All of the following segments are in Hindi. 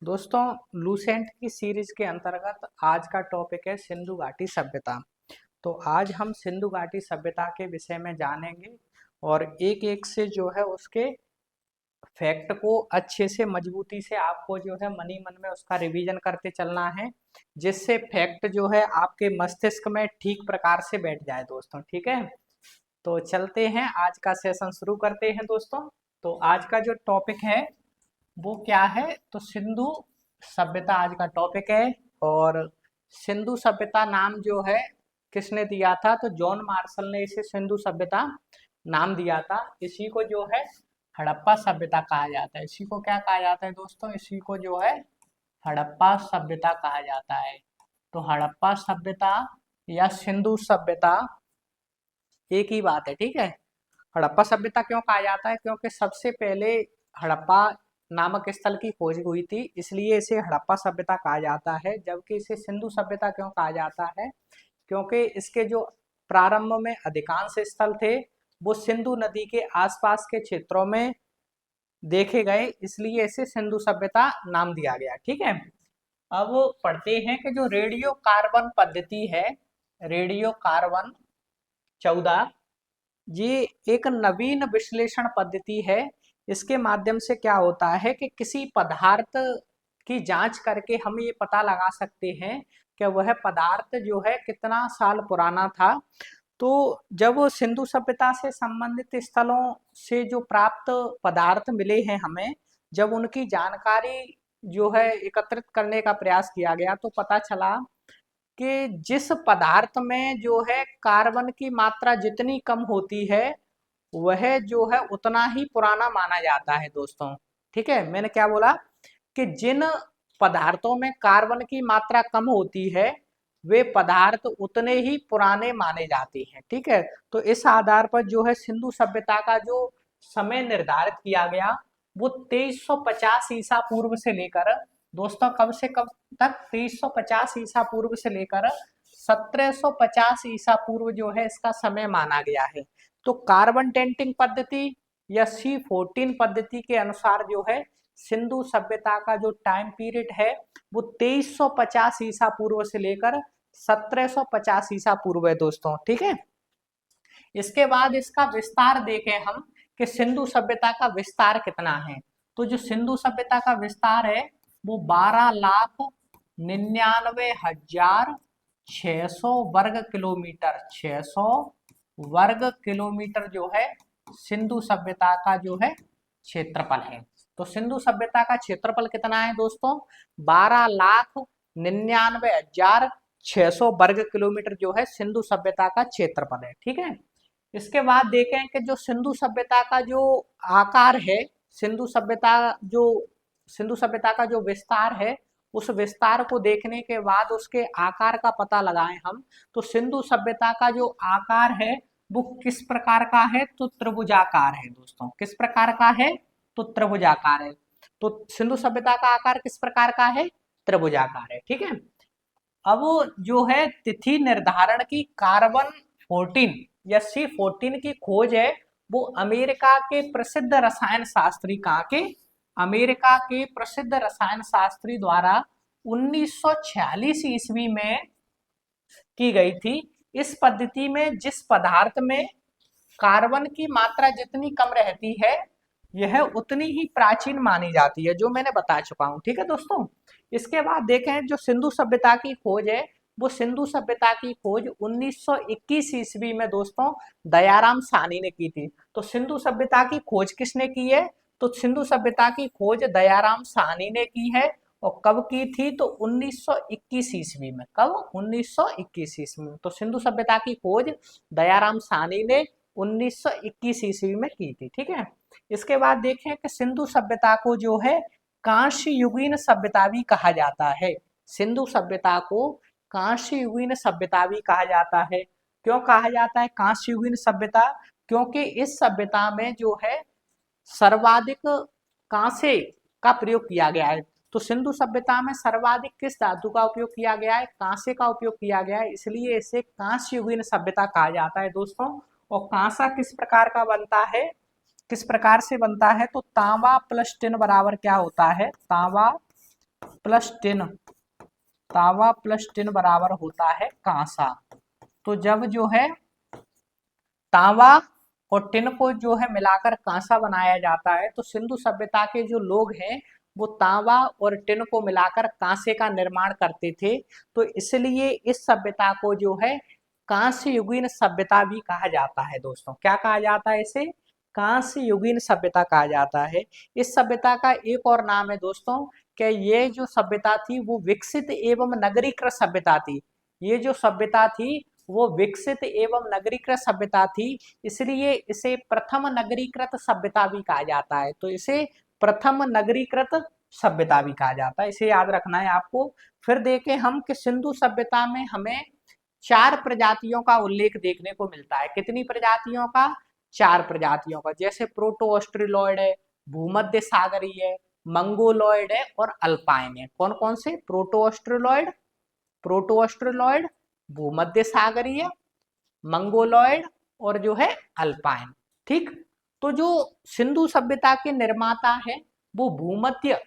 दोस्तों, लूसेंट की सीरीज के अंतर्गत आज का टॉपिक है सिंधु घाटी सभ्यता। तो आज हम सिंधु घाटी सभ्यता के विषय में जानेंगे और एक एक से जो है उसके फैक्ट को अच्छे से मजबूती से आपको जो है मनी मन में उसका रिवीजन करते चलना है, जिससे फैक्ट जो है आपके मस्तिष्क में ठीक प्रकार से बैठ जाए दोस्तों। ठीक है, तो चलते हैं, आज का सेशन शुरू करते हैं दोस्तों। तो आज का जो टॉपिक है वो क्या है, तो सिंधु सभ्यता आज का टॉपिक है। और सिंधु सभ्यता नाम जो है किसने दिया था, तो जॉन मार्शल ने इसे सिंधु सभ्यता नाम दिया था। इसी को जो है हड़प्पा सभ्यता कहा जाता है। इसी को क्या कहा जाता है दोस्तों, इसी को जो है हड़प्पा सभ्यता कहा जाता है। तो हड़प्पा सभ्यता या सिंधु सभ्यता एक ही बात है। ठीक है, हड़प्पा सभ्यता क्यों कहा जाता है, क्योंकि सबसे पहले हड़प्पा नामक स्थल की खोज हुई थी, इसलिए इसे हड़प्पा सभ्यता कहा जाता है। जबकि इसे सिंधु सभ्यता क्यों कहा जाता है, क्योंकि इसके जो प्रारंभ में अधिकांश स्थल थे वो सिंधु नदी के आसपास के क्षेत्रों में देखे गए, इसलिए इसे सिंधु सभ्यता नाम दिया गया। ठीक है, अब पढ़ते हैं कि जो रेडियो कार्बन पद्धति है, रेडियो कार्बन 14, ये एक नवीन विश्लेषण पद्धति है। इसके माध्यम से क्या होता है कि किसी पदार्थ की जांच करके हम ये पता लगा सकते हैं कि वह पदार्थ जो है कितना साल पुराना था। तो जब सिंधु सभ्यता से संबंधित स्थलों से जो प्राप्त पदार्थ मिले हैं हमें, जब उनकी जानकारी जो है एकत्रित करने का प्रयास किया गया, तो पता चला कि जिस पदार्थ में जो है कार्बन की मात्रा जितनी कम होती है वह जो है उतना ही पुराना माना जाता है दोस्तों। ठीक है, मैंने क्या बोला कि जिन पदार्थों में कार्बन की मात्रा कम होती है वे पदार्थ उतने ही पुराने माने जाते हैं। ठीक है, तो इस आधार पर जो है सिंधु सभ्यता का जो समय निर्धारित किया गया वो 2350 ईसा पूर्व से लेकर दोस्तों कब से कब तक, 2350 ईसा पूर्व से लेकर 1750 ईसा पूर्व जो है इसका समय माना गया है। तो कार्बन डेटिंग पद्धति या C14 पद्धति के अनुसार जो है सिंधु सभ्यता का जो टाइम पीरियड है वो 2350 ईसा पूर्व से लेकर 1750 ईसा पूर्व है दोस्तों। ठीक है, इसके बाद इसका विस्तार देखें हम कि सिंधु सभ्यता का विस्तार कितना है। तो जो सिंधु सभ्यता का विस्तार है वो 12,99,600 वर्ग किलोमीटर, 600 वर्ग किलोमीटर जो है सिंधु सभ्यता का जो है क्षेत्रफल है। तो सिंधु सभ्यता का क्षेत्रफल कितना है दोस्तों, 12,99,600 वर्ग किलोमीटर जो है सिंधु सभ्यता का क्षेत्रफल है। ठीक है, इसके बाद देखें कि जो सिंधु सभ्यता का जो आकार है, सिंधु सभ्यता जो सिंधु सभ्यता का जो विस्तार है, उस विस्तार को देखने के बाद उसके आकार का पता लगाएं हम। तो सिंधु सभ्यता का जो आकार है वो किस प्रकार का है, तो त्रिभुजाकार है दोस्तों। किस प्रकार का है, तो त्रिभुजाकार है। तो सिंधु सभ्यता का आकार किस प्रकार का है, त्रिभुजाकार है। ठीक है, अब जो है तिथि निर्धारण की कार्बन 14 या C14 की खोज है वो अमेरिका के प्रसिद्ध रसायन शास्त्री, कहाँ के, अमेरिका के प्रसिद्ध रसायन शास्त्री द्वारा 1946 ईस्वी में की गई थी। इस पद्धति में जिस पदार्थ में कार्बन की मात्रा जितनी कम रहती है यह उतनी ही प्राचीन मानी जाती है, जो मैंने बता चुका हूं। ठीक है दोस्तों, इसके बाद देखें जो सिंधु सभ्यता की खोज है वो सिंधु सभ्यता की खोज 1921 ईस्वी में दोस्तों दयाराम साहनी ने की थी। तो सिंधु सभ्यता की खोज किसने की है, तो सिंधु सभ्यता की खोज दयाराम साहनी ने की है। और कब की थी, तो 1921 ईस्वी में। कब, 1921 ईस्वी में। तो सिंधु सभ्यता की खोज दयाराम साहनी ने 1921 ईस्वी में की थी। ठीक है, इसके बाद देखें कि सिंधु सभ्यता को जो है कांस्य युगीन सभ्यता भी कहा जाता है। सिंधु सभ्यता को कांस्य युगीन सभ्यता भी कहा जाता है। क्यों कहा जाता है कांस्य युगीन सभ्यता, क्योंकि इस सभ्यता में जो है सर्वाधिक कांसे का प्रयोग किया गया है। तो सिंधु सभ्यता में सर्वाधिक किस धातु का उपयोग किया गया है, कांसे का उपयोग किया गया है, इसलिए इसे कांस्य युगीन सभ्यता कहा जाता है दोस्तों। और कांसा किस प्रकार का बनता है, किस प्रकार से बनता है, तो तांबा प्लस टिन बराबर क्या होता है, तांबा प्लस टिन, तांबा प्लस टिन बराबर होता है कांसा। तो जब जो है तांबा और टिन को जो है मिलाकर कांसा बनाया जाता है, तो सिंधु सभ्यता के जो लोग हैं वो तांबा और टिन को मिलाकर कांसे का निर्माण करते थे। तो इसलिए इस सभ्यता को जो है कांस्य युगीन सभ्यता भी कहा जाता है दोस्तों। क्या कहा जाता है इसे? कांस्य युगीन सभ्यता कहा जाता है। इस सभ्यता का एक और नाम है दोस्तों कि ये जो सभ्यता थी वो विकसित एवं नगरीकृत सभ्यता थी। ये जो सभ्यता थी वो विकसित एवं नगरीकृत सभ्यता थी, इसलिए इसे प्रथम नगरीकृत सभ्यता भी कहा जाता है। तो इसे प्रथम नगरीकृत सभ्यता भी कहा जाता है, इसे याद रखना है आपको। फिर देखें हम कि सिंधु सभ्यता में हमें 4 प्रजातियों का उल्लेख देखने को मिलता है। कितनी प्रजातियों का? 4 प्रजातियों का। जैसे प्रोटो ऑस्ट्रेलॉयड है, भूमध्य सागरीय है, मंगोलॉयड है और अल्पाइन है। कौन कौन से? प्रोटो ऑस्ट्रेलॉयड, प्रोटो ऑस्ट्रेलॉयड, भूमध्य सागरीय, मंगोलॉयड और जो है अल्पाइन। ठीक। तो जो सिंधु सभ्यता के निर्माता है वो भूमध्य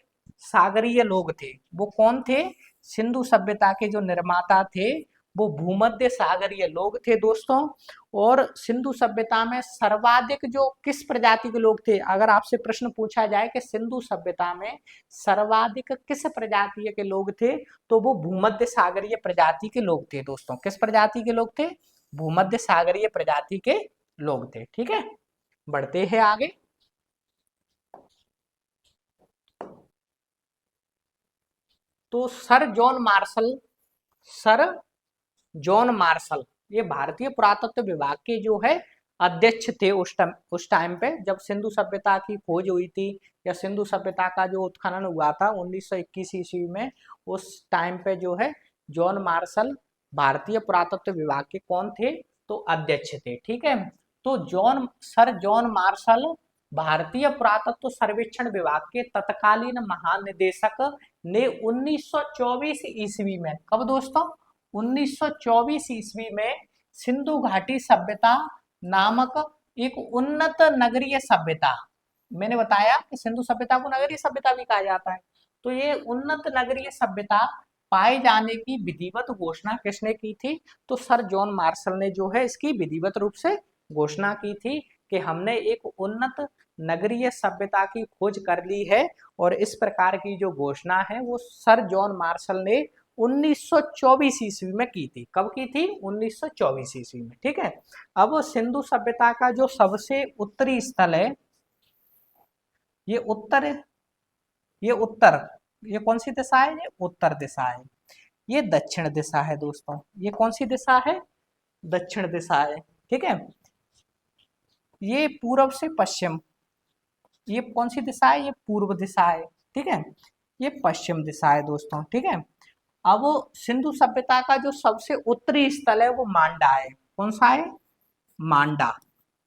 सागरीय लोग थे। वो कौन थे? सिंधु सभ्यता के जो निर्माता थे वो भूमध्य सागरीय लोग थे दोस्तों। और सिंधु सभ्यता में सर्वाधिक जो किस प्रजाति के लोग थे, अगर आपसे प्रश्न पूछा जाए कि सिंधु सभ्यता में सर्वाधिक किस प्रजाति के लोग थे, तो वो भूमध्य सागरीय प्रजाति के लोग थे दोस्तों। किस प्रजाति के लोग थे? भूमध्य सागरीय प्रजाति के लोग थे। ठीक है, बढ़ते हैं आगे। तो सर जॉन मार्शल ये भारतीय पुरातत्व विभाग के जो है अध्यक्ष थे उस टाइम पे, जब सिंधु सभ्यता की खोज हुई थी या सिंधु सभ्यता का जो उत्खनन हुआ था 1921 ईस्वी में। उस टाइम पे जो है जॉन मार्शल भारतीय पुरातत्व विभाग के कौन थे? तो अध्यक्ष थे। ठीक है। तो सर जॉन मार्शल भारतीय पुरातत्व सर्वेक्षण विभाग के तत्कालीन महानिदेशक ने 1924 ईस्वी में, कब दोस्तों? 1924 ईस्वी में सिंधु घाटी सभ्यता नामक एक उन्नत नगरीय सभ्यता, मैंने बताया कि सिंधु सभ्यता को नगरीय सभ्यता भी कहा जाता है, तो ये उन्नत नगरीय सभ्यता पाए जाने की विधिवत घोषणा किसने की थी? तो सर जॉन मार्शल ने जो है इसकी विधिवत रूप से घोषणा की थी कि हमने एक उन्नत नगरीय सभ्यता की खोज कर ली है। और इस प्रकार की जो घोषणा है वो सर जॉन मार्शल ने 1924 ईस्वी में की थी। कब की थी? 1924 ईस्वी में। ठीक है। अब सिंधु सभ्यता का जो सबसे उत्तरी स्थल है, ये उत्तर ये कौन सी दिशा है? ये उत्तर दिशा है। ये दक्षिण दिशा है दोस्तों। ये कौन सी दिशा है? दक्षिण दिशा है। ठीक है। ये पूर्व से पश्चिम, ये कौन सी दिशा है? ये पूर्व दिशा है। ठीक है। ये पश्चिम दिशा है दोस्तों। ठीक है। अब सिंधु सभ्यता का जो सबसे उत्तरी स्थल है वो मांडा है। कौन सा है? मांडा।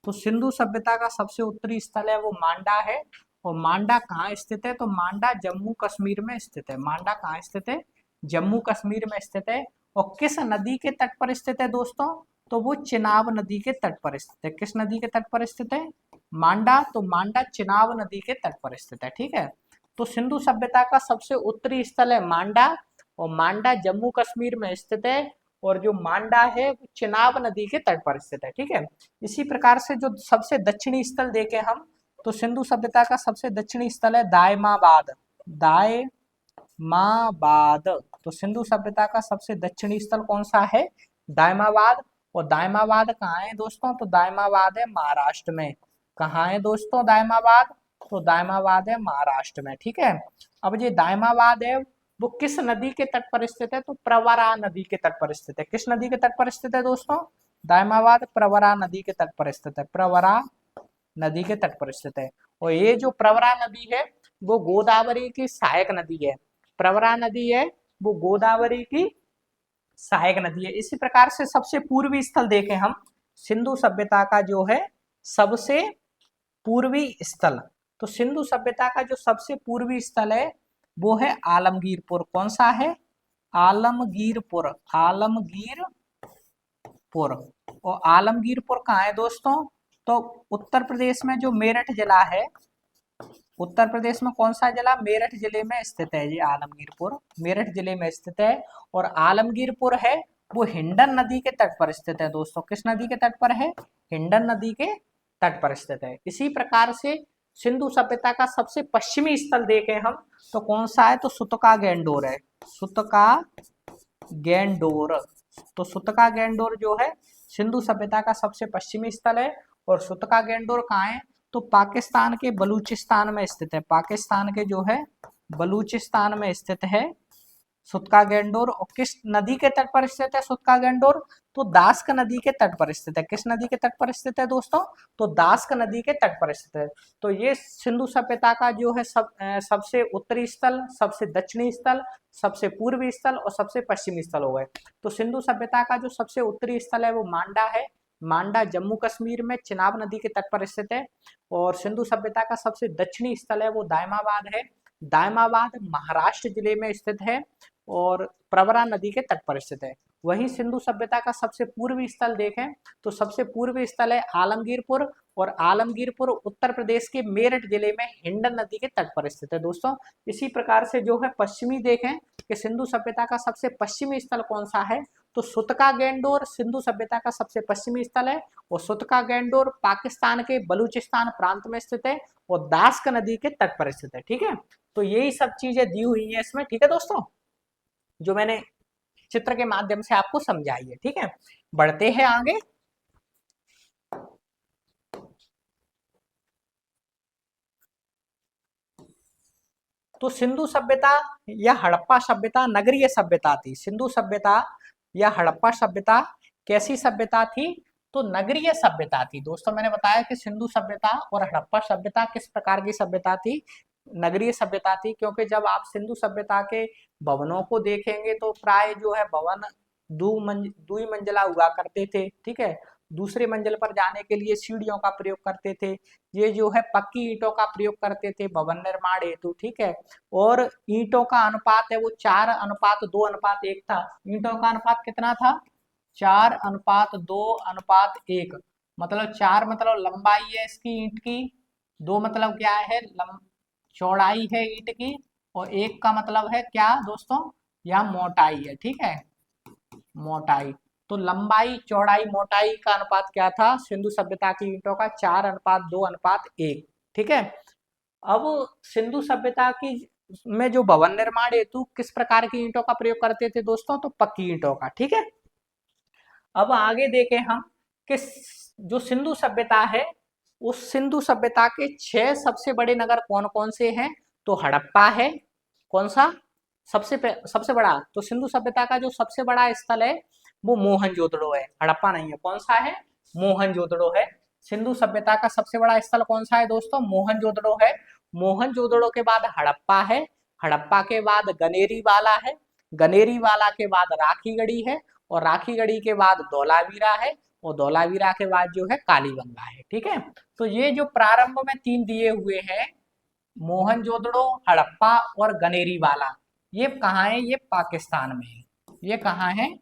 तो सिंधु सभ्यता का सबसे उत्तरी स्थल है वो मांडा है। और मांडा कहाँ स्थित है? तो मांडा जम्मू कश्मीर में स्थित है। मांडा कहाँ स्थित है? जम्मू कश्मीर में स्थित है। और किस नदी के तट पर स्थित है दोस्तों? तो वो चिनाब नदी के तट पर स्थित है। किस नदी के तट पर स्थित है? मांडा। तो मांडा चिनाब नदी के तट पर स्थित है। ठीक है। तो सिंधु सभ्यता का सबसे उत्तरी स्थल है मांडा, और मांडा जम्मू कश्मीर में स्थित है। और जो मांडा है वो चिनाब नदी के तट पर स्थित है। ठीक है। इसी प्रकार से जो सबसे दक्षिणी स्थल देखें हम, तो सिंधु सभ्यता का सबसे दक्षिणी स्थल है दायमाबाद। दायमाबाद। तो सिंधु सभ्यता का सबसे दक्षिणी स्थल कौन सा है? दायमाबाद। और दायमाबाद कहाँ है दोस्तों? तो दायमाबाद है महाराष्ट्र में। कहाँ है दोस्तों दायमाबाद? तो दायमाबाद है महाराष्ट्र में। ठीक है। अब ये दायमाबाद है वो किस नदी के तट पर स्थित है? तो प्रवरा नदी के तट पर स्थित है। किस नदी के तट पर स्थित है दोस्तों? दायमाबाद प्रवरा नदी के तट पर स्थित है। प्रवरा नदी के तट पर स्थित है। और ये जो प्रवरा नदी है वो गोदावरी की सहायक नदी है। प्रवरा नदी है वो गोदावरी की सहायक नदी है। इसी प्रकार से सबसे पूर्वी स्थल देखें हम, सिंधु सभ्यता का जो है सबसे पूर्वी स्थल, तो सिंधु सभ्यता का जो सबसे पूर्वी स्थल है वो है आलमगीरपुर। कौन सा है? आलमगीरपुर। आलमगीरपुर। और आलमगीरपुर कहाँ है दोस्तों? तो उत्तर प्रदेश में जो मेरठ जिला है, उत्तर प्रदेश में कौन सा जिला? मेरठ जिले में स्थित है ये आलमगीरपुर, मेरठ जिले में स्थित है। और आलमगीरपुर है वो हिंडन नदी के तट पर स्थित है दोस्तों। किस नदी के तट पर है? हिंडन नदी के तट पर स्थित है। इसी प्रकार से सिंधु सभ्यता का सबसे पश्चिमी स्थल देखें हम तो कौन सा है? तो सुतका गैंडोर है, सुतका गैंडोर। तो सुतका गैंडोर जो है सिंधु सभ्यता का सबसे पश्चिमी स्थल है। और सुतका गैंडोर कहाँ है? तो पाकिस्तान के बलूचिस्तान में स्थित है, पाकिस्तान के जो है बलूचिस्तान में स्थित है सुतका गैंडोर। और किस नदी के तट पर स्थित है सुतका गैंडोर? तो दास्क नदी के तट पर स्थित है। किस नदी के तट पर स्थित है दोस्तों? तो दास्क नदी के तट पर स्थित है। तो ये सिंधु सभ्यता का जो है सबसे उत्तरी स्थल, सबसे दक्षिणी स्थल, सबसे पूर्वी स्थल और सबसे पश्चिमी स्थल हो गए। तो सिंधु सभ्यता का जो सबसे उत्तरी स्थल है वो मांडा है। मांडा जम्मू कश्मीर में चिनाब नदी के तट पर स्थित है। और सिंधु सभ्यता का सबसे दक्षिणी स्थल है वो दायमाबाद है। दायमाबाद महाराष्ट्र जिले में स्थित है और प्रवरा नदी के तट पर स्थित है। वहीं सिंधु सभ्यता का सबसे पूर्वी स्थल देखें तो सबसे पूर्वी स्थल है आलमगीरपुर। और आलमगीरपुर उत्तर प्रदेश के मेरठ जिले में हिंडन नदी के तट पर स्थित है दोस्तों। इसी प्रकार से जो है पश्चिमी देखें कि सिंधु सभ्यता का सबसे पश्चिमी स्थल कौन सा है? तो सुतका गैंडोर सिंधु सभ्यता का सबसे पश्चिमी स्थल है। और सुतका गैंडोर पाकिस्तान के बलूचिस्तान प्रांत में स्थित है और दास्क नदी के तट पर स्थित है। ठीक है, तो यही सब चीजें दी हुई है इसमें। ठीक है दोस्तों, जो मैंने चित्र के माध्यम से आपको समझाई है। ठीक है, बढ़ते हैं आगे। तो सिंधु सभ्यता या हड़प्पा सभ्यता नगरीय सभ्यता थी। सिंधु सभ्यता या हड़प्पा सभ्यता कैसी सभ्यता थी? तो नगरीय सभ्यता थी दोस्तों। मैंने बताया कि सिंधु सभ्यता और हड़प्पा सभ्यता किस प्रकार की सभ्यता थी? नगरीय सभ्यता थी। क्योंकि जब आप सिंधु सभ्यता के भवनों को देखेंगे तो प्राय जो है भवन दुई मंजिला हुआ करते थे। ठीक है, दूसरे मंजिल पर जाने के लिए सीढ़ियों का प्रयोग करते थे। ये जो है पक्की ईंटों का प्रयोग करते थे भवन निर्माण हेतु। ठीक है, और ईंटों का अनुपात है वो 4:2:1 था। ईंटों का अनुपात कितना था? 4:2:1। मतलब 4 मतलब लंबाई है इसकी ईंट की, 2 मतलब क्या है? चौड़ाई है ईंट की, और 1 का मतलब है क्या दोस्तों? यह मोटाई है। ठीक है, मोटाई। तो लंबाई, चौड़ाई, मोटाई का अनुपात क्या था सिंधु सभ्यता की ईंटों का? 4:2:1। ठीक है, अब सिंधु सभ्यता की में जो भवन निर्माण हेतु किस प्रकार की ईंटों का प्रयोग करते थे दोस्तों? तो पक्की ईंटों का। ठीक है, अब आगे देखें हम कि जो सिंधु सभ्यता है उस सिंधु सभ्यता के 6 सबसे बड़े नगर कौन कौन से हैं? तो हड़प्पा है। कौन सा? सबसे बड़ा। तो सिंधु सभ्यता का जो सबसे बड़ा स्थल है वो मोहनजोदड़ो है, हड़प्पा नहीं है। कौन सा है? मोहनजोदड़ो है। सिंधु सभ्यता का सबसे बड़ा स्थल कौन सा है दोस्तों? मोहनजोदड़ो है। मोहनजोदड़ो के बाद हड़प्पा है, हड़प्पा के बाद गनेरीवाला है, गनेरीवाला के बाद राखीगढ़ी है, और राखीगढ़ी के बाद धौलावीरा है, और धौलावीरा के बाद जो है कालीबंगा है। ठीक है, तो ये जो प्रारंभ में 3 दिए हुए हैं मोहनजोदड़ो, हड़प्पा और गनेरीवाला, ये कहाँ है? ये पाकिस्तान में है। ये कहाँ है?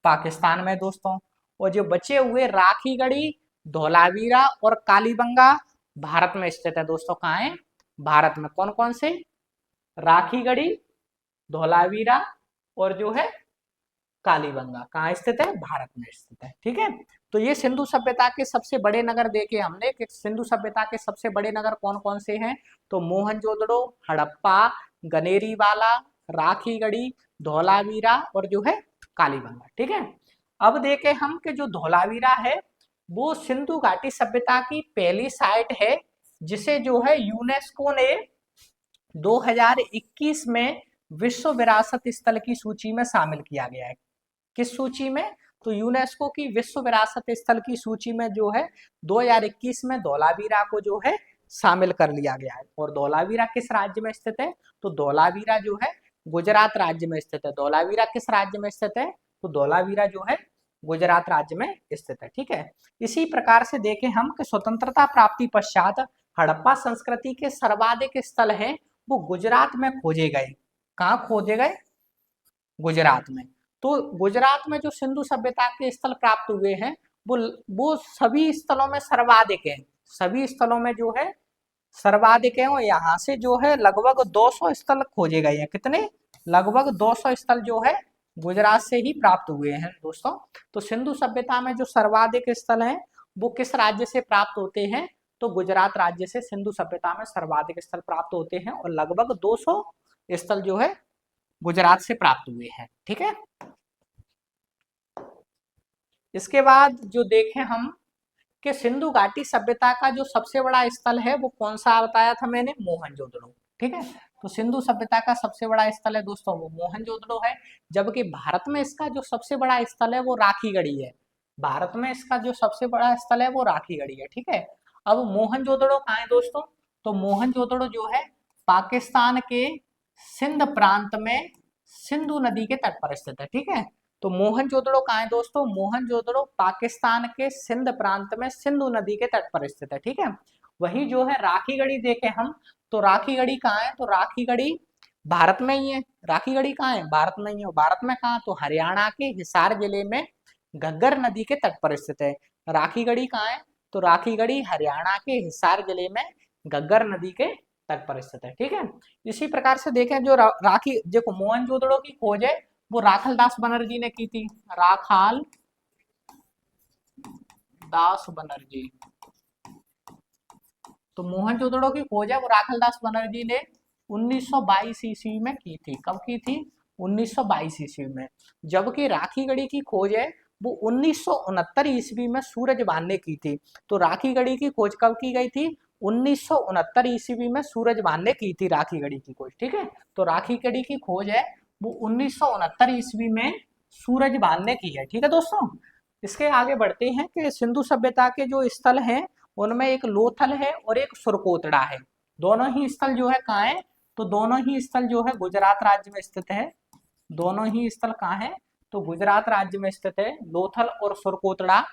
पाकिस्तान में दोस्तों। और जो बचे हुए राखीगढ़ी, धौलावीरा और कालीबंगा भारत में स्थित है दोस्तों। कहाँ है? भारत में। कौन कौन से? राखीगढ़ी, धौलावीरा और जो है कालीबंगा कहाँ स्थित है? भारत में स्थित है। ठीक है, तो ये सिंधु सभ्यता के सबसे बड़े नगर देखे हमने कि सिंधु सभ्यता के सबसे बड़े नगर कौन कौन से हैं। तो मोहनजोदड़ो, हड़प्पा, गनेरीवाला, राखीगढ़ी, धौलावीरा और जो है कालीबंगा। ठीक है, अब देखें हम कि जो धौलावीरा है वो सिंधु घाटी सभ्यता की पहली साइट है जिसे जो है यूनेस्को ने 2021 में विश्व विरासत स्थल की सूची में शामिल किया गया है। किस सूची में? तो यूनेस्को की विश्व विरासत स्थल की सूची में जो है 2021 में धौलावीरा को जो है शामिल कर लिया गया है। और धौलावीरा किस राज्य में स्थित है? तो धौलावीरा जो है गुजरात राज्य में स्थित है। धौलावीरा किस राज्य में स्थित है? तो धौलावीरा जो है गुजरात राज्य में स्थित है। ठीक है, इसी प्रकार से देखें हम कि स्वतंत्रता प्राप्ति पश्चात हड़प्पा संस्कृति के सर्वाधिक स्थल है वो गुजरात में खोजे गए। कहाँ खोजे गए? गुजरात में। तो गुजरात में जो सिंधु सभ्यता के स्थल प्राप्त हुए हैं वो सभी स्थलों में सर्वाधिक है। सभी स्थलों में जो है सर्वाधिक है, और यहाँ से जो है लगभग 200 स्थल खोजे गए हैं। कितने? लगभग 200 स्थल जो है गुजरात से ही प्राप्त हुए हैं दोस्तों। तो सिंधु सभ्यता में जो सर्वाधिक स्थल हैं वो किस राज्य से प्राप्त होते हैं? तो गुजरात राज्य से सिंधु सभ्यता में सर्वाधिक स्थल प्राप्त होते हैं, और लगभग 200 स्थल जो है गुजरात से प्राप्त हुए हैं। ठीक है। इसके बाद जो देखें हम कि सिंधु घाटी सभ्यता का जो सबसे बड़ा स्थल है वो कौन सा बताया था मैंने? मोहनजोदड़ो। ठीक है। तो सिंधु सभ्यता का सबसे बड़ा स्थल है दोस्तों वो मोहनजोदड़ो है। जबकि भारत में इसका जो सबसे बड़ा स्थल है वो राखीगढ़ी है। भारत में इसका जो सबसे बड़ा स्थल है वो राखीगढ़ी है। ठीक है। अब मोहनजोदड़ो कहाँ है दोस्तों? तो मोहनजोदड़ो जो है पाकिस्तान के सिंध प्रांत में सिंधु नदी के तट पर स्थित है। ठीक है। तो मोहनजोदड़ो कहाँ है दोस्तों? मोहनजोदड़ो पाकिस्तान के सिंध प्रांत में सिंधु नदी के तट पर स्थित है। ठीक है। वही जो है राखीगढ़ी देखे हम, तो राखीगढ़ी कहाँ है? तो राखीगढ़ी भारत में ही है। राखीगढ़ी कहाँ है? भारत में ही है। भारत में कहाँ? तो हरियाणा के हिसार जिले में घग्गर नदी के तट पर स्थित है। राखीगढ़ी कहाँ है? तो राखीगढ़ी हरियाणा के हिसार जिले में घग्गर नदी के तट पर स्थित है। ठीक है। इसी प्रकार से देखें जो राखी देखो मोहनजोदड़ो की खोज है वो राखाल दास बनर्जी ने की थी। राखाल दास बनर्जी। तो मोहनजोदड़ो की खोज है वो राखाल दास बनर्जी ने 1922 ईस्वी में की थी। कब की थी? 1922 ईस्वी में। जबकि राखीगढ़ी की खोज है वो 1969 ईस्वी में सूरज भान ने की थी। तो राखीगढ़ी की खोज कब की गई थी? 1969 ईस्वी में सूरज भान ने की थी राखीगढ़ी की खोज। ठीक है। तो राखीगढ़ी की खोज है वो 1969 ईस्वी में सूरज भान ने की है। ठीक है दोस्तों। इसके आगे बढ़ते हैं कि सिंधु सभ्यता के जो स्थल हैं उनमें एक लोथल है और एक सुरकोतड़ा है। दोनों ही स्थल जो है कहाँ है? तो दोनों ही स्थल जो है गुजरात राज्य में स्थित है। दोनों ही स्थल कहाँ है? तो गुजरात राज्य में स्थित है, लोथल और सुरकोतड़ा।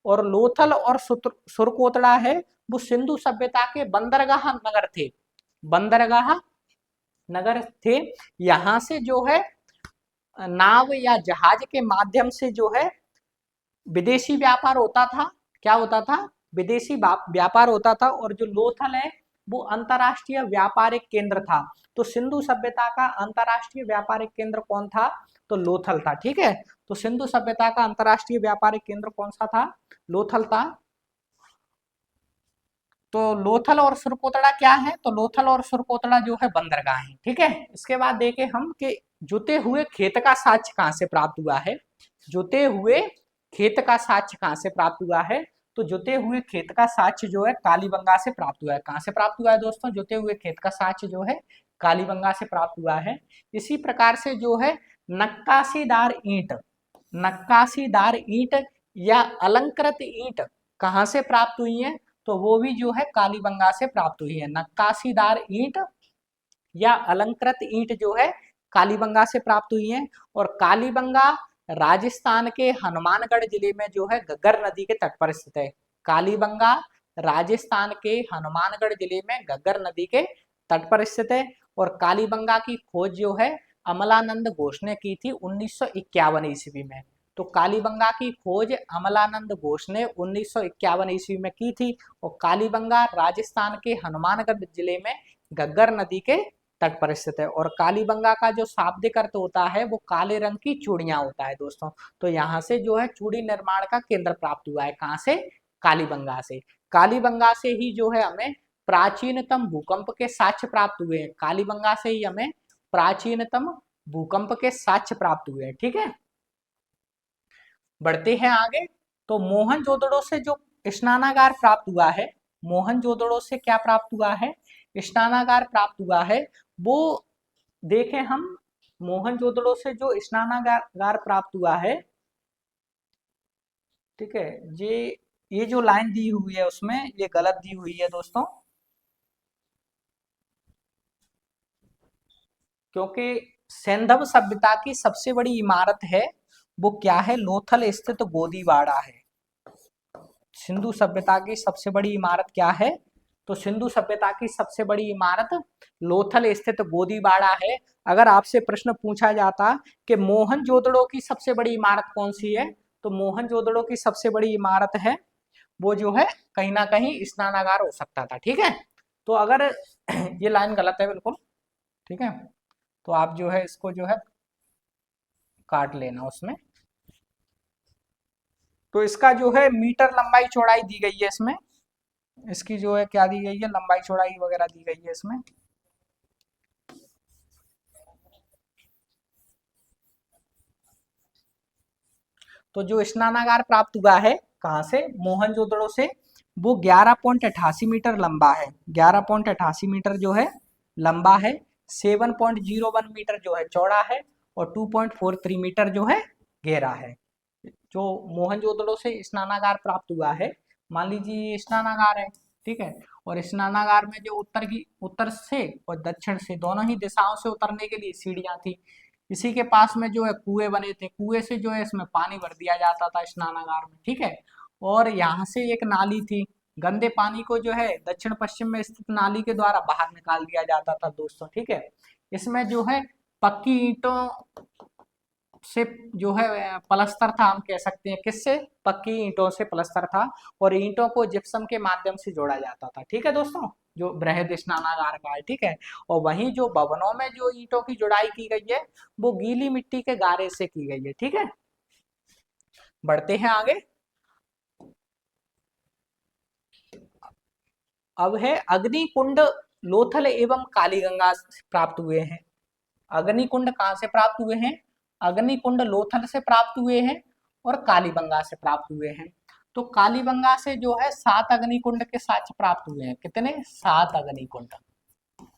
और लोथल और सुरकोतड़ा है वो सिंधु सभ्यता के बंदरगाह नगर थे। बंदरगाह नगर थे। यहाँ से जो है नाव या जहाज के माध्यम से जो है विदेशी व्यापार होता था। क्या होता था? विदेशी व्यापार होता था। और जो लोथल है वो अंतरराष्ट्रीय व्यापारिक केंद्र था। तो सिंधु सभ्यता का अंतरराष्ट्रीय व्यापारिक केंद्र कौन था? तो लोथल था। ठीक है। तो सिंधु सभ्यता का अंतरराष्ट्रीय व्यापारिक केंद्र कौन सा था? लोथल था। तो लोथल और सुरकोतड़ा क्या है? तो लोथल और सुरकोतड़ा जो है बंदरगाह है। ठीक है। इसके बाद देखें हम कि जुते हुए खेत का साक्ष्य कहाँ से प्राप्त हुआ है? जुते हुए खेत का साक्ष्य कहाँ से प्राप्त हुआ है? तो जुते हुए खेत का साक्ष्य जो है कालीबंगा से प्राप्त हुआ है। कहाँ से प्राप्त हुआ है दोस्तों? जुते हुए खेत का साक्ष्य जो है कालीबंगा से प्राप्त हुआ है। इसी प्रकार से जो है नक्काशीदार ईंट, नक्काशीदार ईंट या अलंकृत ईंट कहाँ से प्राप्त हुई है? तो वो भी जो है कालीबंगा से प्राप्त हुई है। नक्काशीदार ईंट या अलंकृत ईंट जो है कालीबंगा से प्राप्त हुई है। और कालीबंगा राजस्थान के हनुमानगढ़ जिले में जो है घग्गर नदी के तट पर स्थित है। कालीबंगा राजस्थान के हनुमानगढ़ जिले में घग्गर नदी के तट पर स्थित है। और कालीबंगा की खोज जो है अमलानंद घोष ने की थी 1951 ईस्वी में। तो कालीबंगा की खोज अमलानंद घोष ने 1951 ईस्वी में की थी। और कालीबंगा राजस्थान के हनुमानगढ़ जिले में घग्गर नदी के तट पर स्थित है। और कालीबंगा का जो शाब्दिक अर्थ होता है वो काले रंग की चूड़ियां होता है दोस्तों। तो यहाँ से जो है चूड़ी निर्माण का केंद्र प्राप्त हुआ है। कहाँ से? कालीबंगा से। कालीबंगा से ही जो है हमें प्राचीनतम भूकंप के साक्ष्य प्राप्त हुए हैं। कालीबंगा से ही हमें प्राचीनतम भूकंप के साक्ष्य प्राप्त हुए हैं। ठीक है। बढ़ते हैं आगे। तो मोहनजोदड़ो से जो स्नानागार प्राप्त हुआ है, मोहनजोदड़ो से क्या प्राप्त हुआ है? स्नानागार प्राप्त हुआ है। वो देखें हम मोहनजोदड़ो से जो स्नानागार प्राप्त हुआ है। ठीक है। ये जो लाइन दी हुई है उसमें ये गलत दी हुई है दोस्तों, क्योंकि सैंधव सभ्यता की सबसे बड़ी इमारत है वो क्या है? लोथल स्थित गोदीवाड़ा है। सिंधु सभ्यता की सबसे बड़ी इमारत क्या है? तो सिंधु सभ्यता की सबसे बड़ी इमारत लोथल स्थित गोदीवाड़ा है। अगर आपसे प्रश्न पूछा जाता कि मोहनजोदड़ो की सबसे बड़ी इमारत कौन सी है, तो मोहनजोदड़ो की सबसे बड़ी इमारत है वो जो है कहीं ना कहीं स्नानागार हो सकता था। ठीक है। तो अगर ये लाइन गलत है बिल्कुल, ठीक है, तो आप जो है इसको जो है काट लेना उसमें। तो इसका जो है मीटर लंबाई चौड़ाई दी गई है इसमें, इसकी जो है क्या दी गई है, लंबाई चौड़ाई वगैरह दी गई है इसमें। तो जो स्नानागार प्राप्त हुआ है कहाँ से, मोहनजोदड़ो से, वो 11.88 मीटर लंबा है, 11.88 मीटर जो है लंबा है, 7.01 मीटर जो है चौड़ा है, और 2.43 मीटर जो है गहरा है। जो मोहनजोदड़ो से स्नानागार प्राप्त हुआ है, मान लीजिए ये स्नानागार है, ठीक है, और स्नानागार में जो उत्तर से और दक्षिण से दोनों ही दिशाओं से उतरने के लिए सीढ़ियां थी। इसी के पास में जो है कुएं बने थे, कुएं से जो है इसमें पानी भर दिया जाता था स्नानागार में, ठीक है, और यहाँ से एक नाली थी, गंदे पानी को जो है दक्षिण पश्चिम में स्थित नाली के द्वारा बाहर निकाल दिया जाता था दोस्तों, ठीक है। इसमें जो है पक्की ईंटों से जो है पलस्तर था, हम कह सकते हैं किससे, पक्की ईंटों से पलस्तर था, और ईंटों को जिप्सम के माध्यम से जोड़ा जाता था, ठीक है दोस्तों, जो बृहद स्नानागार का है, ठीक है। और वहीं जो भवनों में जो ईंटों की जुड़ाई की गई है वो गीली मिट्टी के गारे से की गई है, ठीक है। बढ़ते हैं आगे। अब है अग्निकुंड लोथल एवं कालीगंगा प्राप्त हुए हैं। अग्निकुंड कहाँ से प्राप्त हुए हैं, अग्निकुंड लोथल से प्राप्त हुए हैं और कालीबंगा से प्राप्त हुए हैं। तो कालीबंगा से जो है 7 अग्निकुंड के साक्ष्य प्राप्त हुए हैं, कितने, 7 अग्निकुंड,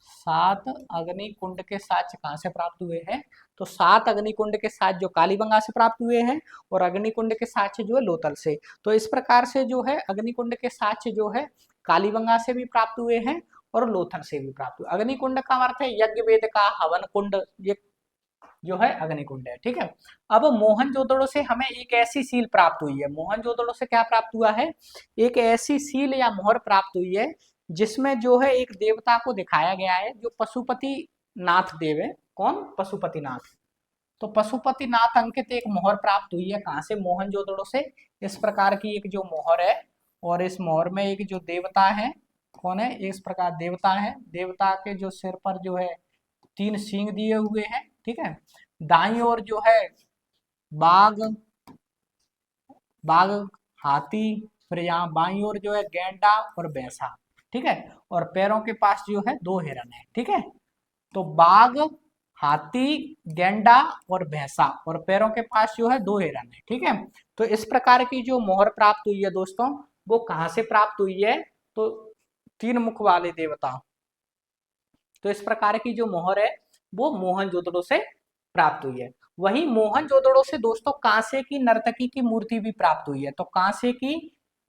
7 अग्निकुंड के साक्ष्य कहाँ से प्राप्त हुए हैं, तो 7 अग्निकुंड के साक्ष्य जो कालीबंगा से प्राप्त हुए हैं, और अग्निकुंड के साक्ष्य जो है लोथल से। तो इस प्रकार से जो है अग्निकुंड के साक्ष्य जो है कालीबंगा से भी प्राप्त हुए हैं और लोथल से भी प्राप्त हुए। अग्निकुंड का अर्थ है यज्ञ वेद का हवन कुंड, ये जो है अग्निकुंड है, ठीक है। अब मोहनजोदड़ो से हमें एक ऐसी सील प्राप्त हुई है, मोहनजोदड़ो से क्या प्राप्त हुआ है, एक ऐसी सील या मोहर प्राप्त हुई है जिसमें जो है एक देवता को दिखाया गया है जो पशुपति नाथ देव है। कौन, पशुपति नाथ। तो पशुपति नाथ अंकित एक मोहर प्राप्त हुई है, कहाँ से, मोहनजोदड़ो से। इस प्रकार की एक जो मोहर है, और इस मोहर में एक जो देवता है, कौन है, इस प्रकार देवता है, देवता के जो सिर पर जो है 3 सींग दिए हुए हैं, ठीक है। दाई ओर जो है बाघ, बाघ, हाथी, फिर यहाँ बाई ओर जो है गैंडा और भैंसा, ठीक है, और पैरों के पास जो है 2 हिरन है, ठीक है। तो बाघ, हाथी, गैंडा और भैंसा, और पैरों के पास जो है 2 हिरन है, ठीक है। तो इस प्रकार की जो मोहर प्राप्त हुई है दोस्तों, वो कहाँ से प्राप्त हुई है, तो 3 मुख वाले देवता। तो इस प्रकार की जो मोहर है वो मोहनजोदड़ो से प्राप्त हुई है। वहीं मोहनजोदड़ो से दोस्तों कांसे की नर्तकी की मूर्ति भी प्राप्त हुई है। तो कांसे की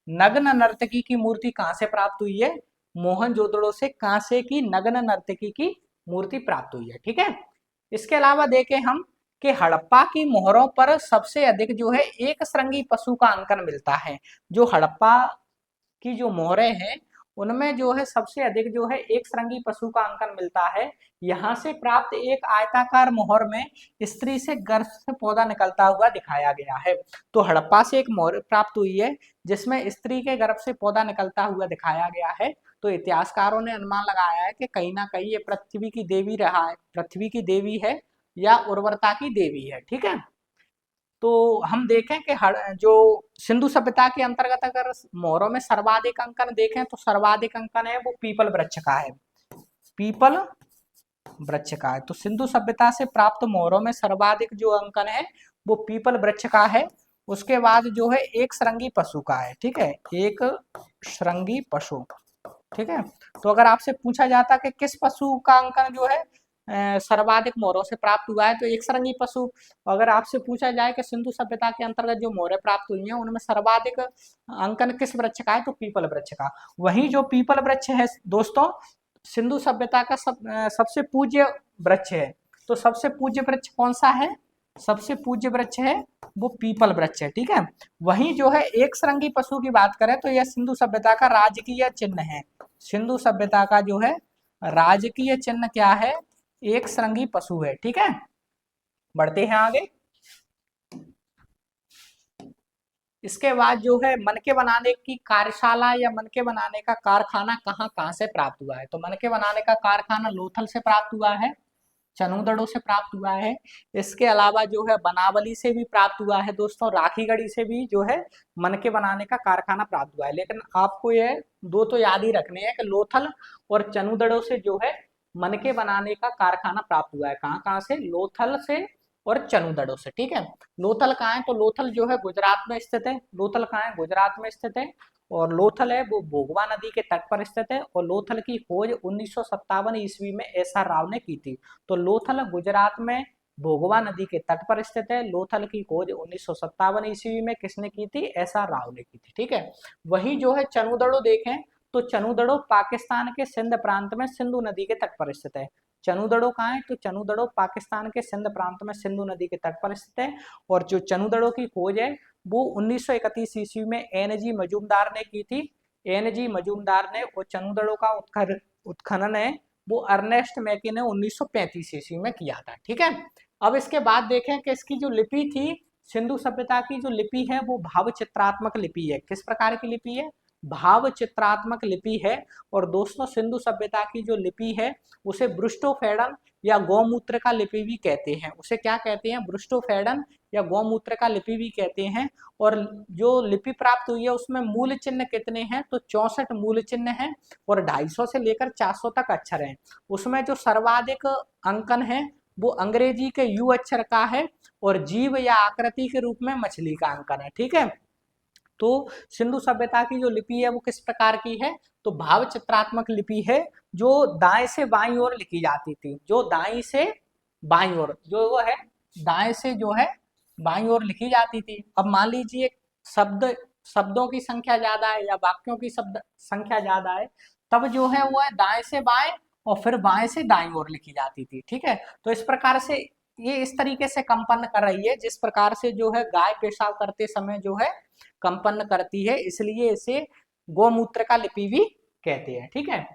नग्न नर्तकी की मूर्ति कहां से प्राप्त हुई है, मोहनजोदड़ो से कांसे की नग्न नर्तकी की मूर्ति प्राप्त हुई है, ठीक है। इसके अलावा देखें हम कि हड़प्पा की मोहरों पर सबसे अधिक जो है एक श्रृंगी पशु का अंकन मिलता है। जो हड़प्पा की जो मोहरें हैं उनमें जो है सबसे अधिक जो है एक श्रृंगी पशु का अंकन मिलता है। यहाँ से प्राप्त एक आयताकार मोहर में स्त्री से गर्भ से पौधा निकलता हुआ दिखाया गया है। तो हड़प्पा से एक मोहर प्राप्त हुई है जिसमें स्त्री के गर्भ से पौधा निकलता हुआ दिखाया गया है। तो इतिहासकारों ने अनुमान लगाया है कि कहीं ना कहीं ये पृथ्वी की देवी रहा है, पृथ्वी की देवी है या उर्वरता की देवी है, ठीक है। तो हम देखें कि जो सिंधु सभ्यता के अंतर्गत अगर मोहरों में सर्वाधिक अंकन देखें तो सर्वाधिक अंकन है वो पीपल वृक्ष का है, पीपल वृक्ष का है। तो सिंधु सभ्यता से प्राप्त मोहरों में सर्वाधिक जो अंकन है वो पीपल वृक्ष का है। उसके बाद जो है एक श्रृंगी पशु का है, ठीक है, एक श्रृंगी पशु, ठीक है। तो अगर आपसे पूछा जाता कि किस पशु का अंकन जो है सर्वाधिक मोहरों से प्राप्त हुआ है, तो एक श्रृंगी पशु। अगर आपसे पूछा जाए कि सिंधु सभ्यता के अंतर्गत जो मोहरें प्राप्त हुई हैं उनमें सर्वाधिक अंकन किस वृक्ष का है, तो पीपल वृक्ष का। वहीं जो पीपल वृक्ष है दोस्तों सिंधु सभ्यता का सबसे पूज्य वृक्ष है। तो सबसे पूज्य वृक्ष कौन सा है, सबसे पूज्य वृक्ष है वो पीपल वृक्ष है, ठीक है। वहीं जो है एक श्रृंगी पशु की बात करें तो यह सिंधु सभ्यता का राजकीय चिन्ह है। सिंधु सभ्यता का जो है राजकीय चिन्ह क्या है, एक श्रृंगी पशु है, ठीक है। बढ़ते हैं आगे। इसके बाद जो है मनके बनाने की कार्यशाला या मनके बनाने का कारखाना कहाँ कहाँ से प्राप्त हुआ है। तो मनके बनाने का कारखाना लोथल से प्राप्त हुआ है, चनूदड़ो से प्राप्त हुआ है। इसके अलावा जो है बनावली से भी प्राप्त हुआ है दोस्तों, राखीगढ़ी से भी जो है मनके बनाने का कारखाना प्राप्त हुआ है। लेकिन आपको ये दो तो याद ही रखने हैं कि लोथल और चनूदड़ो से जो है मनके बनाने का कारखाना प्राप्त हुआ है। कहाँ कहाँ से? लोथल से और चनूदड़ो से। ठीक है, लोथल कहाँ है? तो लोथल जो है गुजरात में स्थित है। लोथल कहाँ है? गुजरात में स्थित है। और लोथल है वो भोगवा नदी के तट पर स्थित है। और लोथल की खोज 1957 ईस्वी में एस आर राव ने की थी। तो लोथल गुजरात में भोगवा नदी के तट पर स्थित है। लोथल की खोज 1957 ईस्वी में किसने की थी? एस आर राव ने की थी। ठीक है, वही जो है चनूदड़ो देखें तो चनूदड़ो पाकिस्तान के सिंध प्रांत में सिंधु नदी के तट पर स्थित है। चनूदड़ो कहाँ है? तो चनूदड़ो पाकिस्तान के सिंध प्रांत में सिंधु नदी के तट पर स्थित है। और जो चनूदड़ो की खोज है वो 1931 ईस्वी में एन जी मजूमदार ने की थी। एन जी मजूमदार ने, और चनूदड़ो का उत्खनन है वो अर्नेस्ट मैके ने 1935 ईस्वी में किया था। ठीक है, अब इसके बाद देखें कि इसकी जो लिपि थी, सिंधु सभ्यता की जो लिपि है वो भाव चित्रात्मक लिपि है। किस प्रकार की लिपि है? भाव चित्रात्मक लिपि है। और दोस्तों सिंधु सभ्यता की जो लिपि है उसे ब्रुस्टोफेडन या गौमूत्र का लिपि भी कहते हैं। उसे क्या कहते हैं? ब्रुस्टोफेडन या गौमूत्र का लिपि भी कहते हैं। और जो लिपि प्राप्त हुई है उसमें मूल चिन्ह कितने हैं? तो 64 मूल चिन्ह हैं और 250 से लेकर 400 तक अक्षर हैं। उसमें जो सर्वाधिक अंकन है वो अंग्रेजी के यू अक्षर का है और जीव या आकृति के रूप में मछली का अंकन है। ठीक है, तो सिंधु सभ्यता की जो लिपि है वो किस प्रकार की है? तो भाव चित्रात्मक लिपि है, जो दाएं से बाईं ओर लिखी जाती थी। जो दाएं से बाईं ओर जो वो है, दाएं से जो है बाईं ओर लिखी जाती थी। अब मान लीजिए शब्दों की संख्या ज्यादा है या वाक्यों की शब्द संख्या ज्यादा है, तब जो है वो है दाएं से बाएं और फिर बाएं से दाईं ओर लिखी जाती थी। ठीक है, तो इस प्रकार से ये इस तरीके से कंपन कर रही है जिस प्रकार से जो है गाय पेशाब करते समय जो है कंपन करती है, इसलिए इसे गोमूत्र का लिपि भी कहते हैं। ठीक है,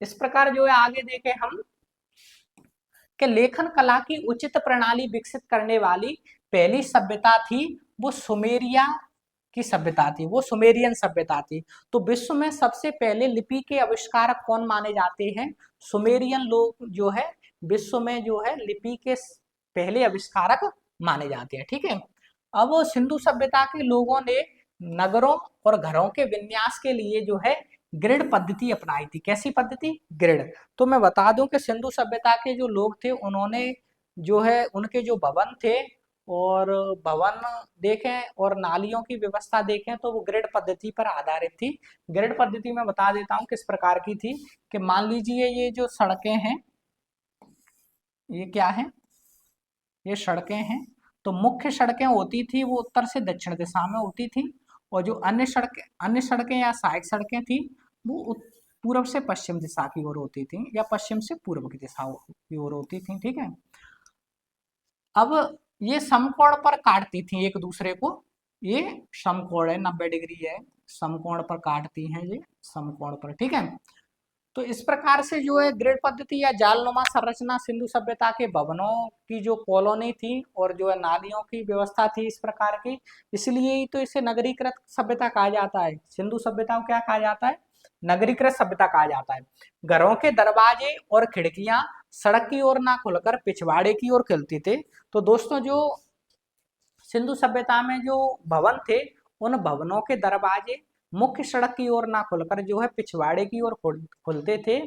इस प्रकार जो है आगे देखें हम कि लेखन कला की उचित प्रणाली विकसित करने वाली पहली सभ्यता थी वो सुमेरिया की सभ्यता थी, वो सुमेरियन सभ्यता थी। तो विश्व में सबसे पहले लिपि के आविष्कारक कौन माने जाते हैं? सुमेरियन लोग जो है विश्व में जो है लिपि के पहले आविष्कारक माने जाते हैं। ठीक है, अब सिंधु सभ्यता के लोगों ने नगरों और घरों के विन्यास के लिए जो है ग्रिड पद्धति अपनाई थी। कैसी पद्धति? ग्रिड। तो मैं बता दूं कि सिंधु सभ्यता के जो लोग थे उन्होंने जो है उनके जो भवन थे और भवन देखें और नालियों की व्यवस्था देखें तो वो ग्रिड पद्धति पर आधारित थी। ग्रिड पद्धति में बता देता हूँ किस प्रकार की थी कि मान लीजिए ये जो सड़कें हैं, ये क्या है? ये सड़कें हैं। तो मुख्य सड़कें होती थी वो उत्तर से दक्षिण दिशा में होती थी, और जो अन्य सड़कें या सहायक सड़कें थी वो पूर्व से पश्चिम दिशा की ओर होती थी या पश्चिम से पूर्व की दिशा की ओर होती थी। ठीक है, अब ये समकोण पर काटती थी एक दूसरे को। ये समकोण है, 90 डिग्री है, समकोण पर काटती हैं ये, समकोण पर। ठीक है, तो इस प्रकार से जो है ग्रिड पद्धति या जालनुमा संरचना सिंधु सभ्यता के भवनों की जो कॉलोनी थी और जो है नालियों की व्यवस्था थी इस प्रकार की, इसलिए ही तो इसे नगरीकृत सभ्यता कहा जाता है। सिंधु सभ्यता को क्या कहा जाता है? नगरीकृत सभ्यता कहा जाता है। घरों के दरवाजे और खिड़कियां सड़क की ओर ना खुलकर पिछवाड़े की ओर खुलती थे। तो दोस्तों जो सिंधु सभ्यता में जो भवन थे उन भवनों के दरवाजे मुख्य सड़क की ओर ना खुलकर जो है पिछवाड़े की ओर खुलते थे,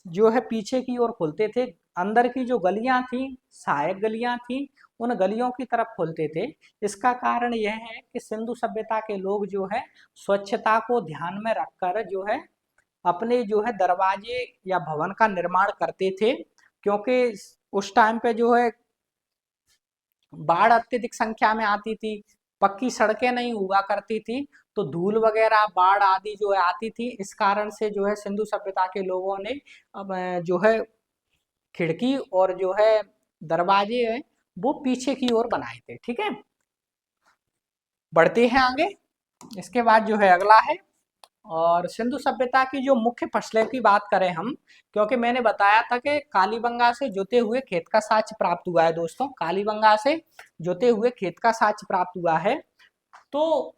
जो है पीछे की ओर खुलते थे। अंदर की जो गलियां थी, सहायक गलियां थी, उन गलियों की तरफ खुलते थे। इसका कारण यह है कि सिंधु सभ्यता के लोग जो है स्वच्छता को ध्यान में रखकर जो है अपने जो है दरवाजे या भवन का निर्माण करते थे, क्योंकि उस टाइम पे जो है बाढ़ अत्यधिक संख्या में आती थी, पक्की सड़कें नहीं हुआ करती थी, तो धूल वगैरह बाढ़ आदि जो है आती थी। इस कारण से जो है सिंधु सभ्यता के लोगों ने अब जो है खिड़की और जो है दरवाजे हैं वो पीछे की ओर बनाए थे। ठीक है, बढ़ते हैं आगे। इसके बाद जो है अगला है, और सिंधु सभ्यता की जो मुख्य फसलें की बात करें हम, क्योंकि मैंने बताया था कि कालीबंगा से जुते हुए खेत का साक्ष्य प्राप्त हुआ है दोस्तों, कालीबंगा से जुते हुए खेत का साक्ष्य प्राप्त हुआ है। तो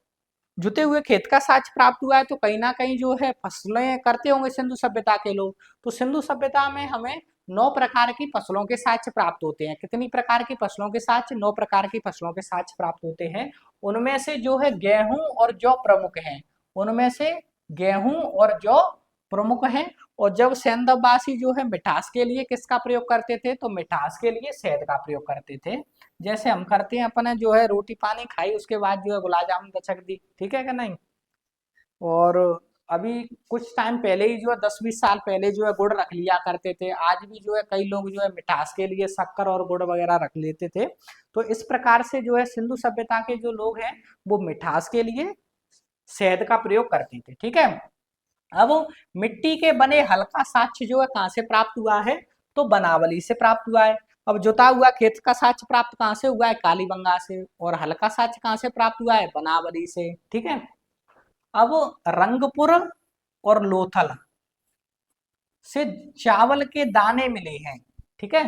जुते हुए खेत का साक्ष्य प्राप्त हुआ है, तो कहीं ना कहीं जो है फसलें करते होंगे सिंधु सभ्यता के लोग। तो सिंधु सभ्यता में हमें 9 प्रकार की फसलों के साक्ष्य प्राप्त होते हैं। कितनी प्रकार की फसलों के साक्ष्य? 9 प्रकार की फसलों के साक्ष्य प्राप्त होते हैं। उनमें से जो है गेहूं और जौ प्रमुख हैं। उनमें से गेहूं और जौ प्रमुख हैं। और जब सेंधववासी जो है मिठास के लिए किसका प्रयोग करते थे? तो मिठास के लिए शहद का प्रयोग करते थे। जैसे हम करते हैं, अपने जो है रोटी पानी खाई, उसके बाद जो है गुलाब जामुन दचक दी, ठीक है कि नहीं। और अभी कुछ टाइम पहले ही जो है 10-20 साल पहले जो है गुड़ रख लिया करते थे। आज भी जो है कई लोग जो है मिठास के लिए शक्कर और गुड़ वगैरह रख लेते थे। तो इस प्रकार से जो है सिंधु सभ्यता के जो लोग हैं वो मिठास के लिए शहद का प्रयोग करते थे, ठीक है। अब मिट्टी के बने हल्का साक्ष्य जो है कहाँ से प्राप्त हुआ है? तो बनावली से प्राप्त हुआ है। अब जोता हुआ खेत का साक्ष्य प्राप्त कहाँ से हुआ है? कालीबंगा से। और हल्का साक्ष्य कहाँ से प्राप्त हुआ है? बनावली से, ठीक है। अब रंगपुर और लोथल से चावल के दाने मिले हैं, ठीक है।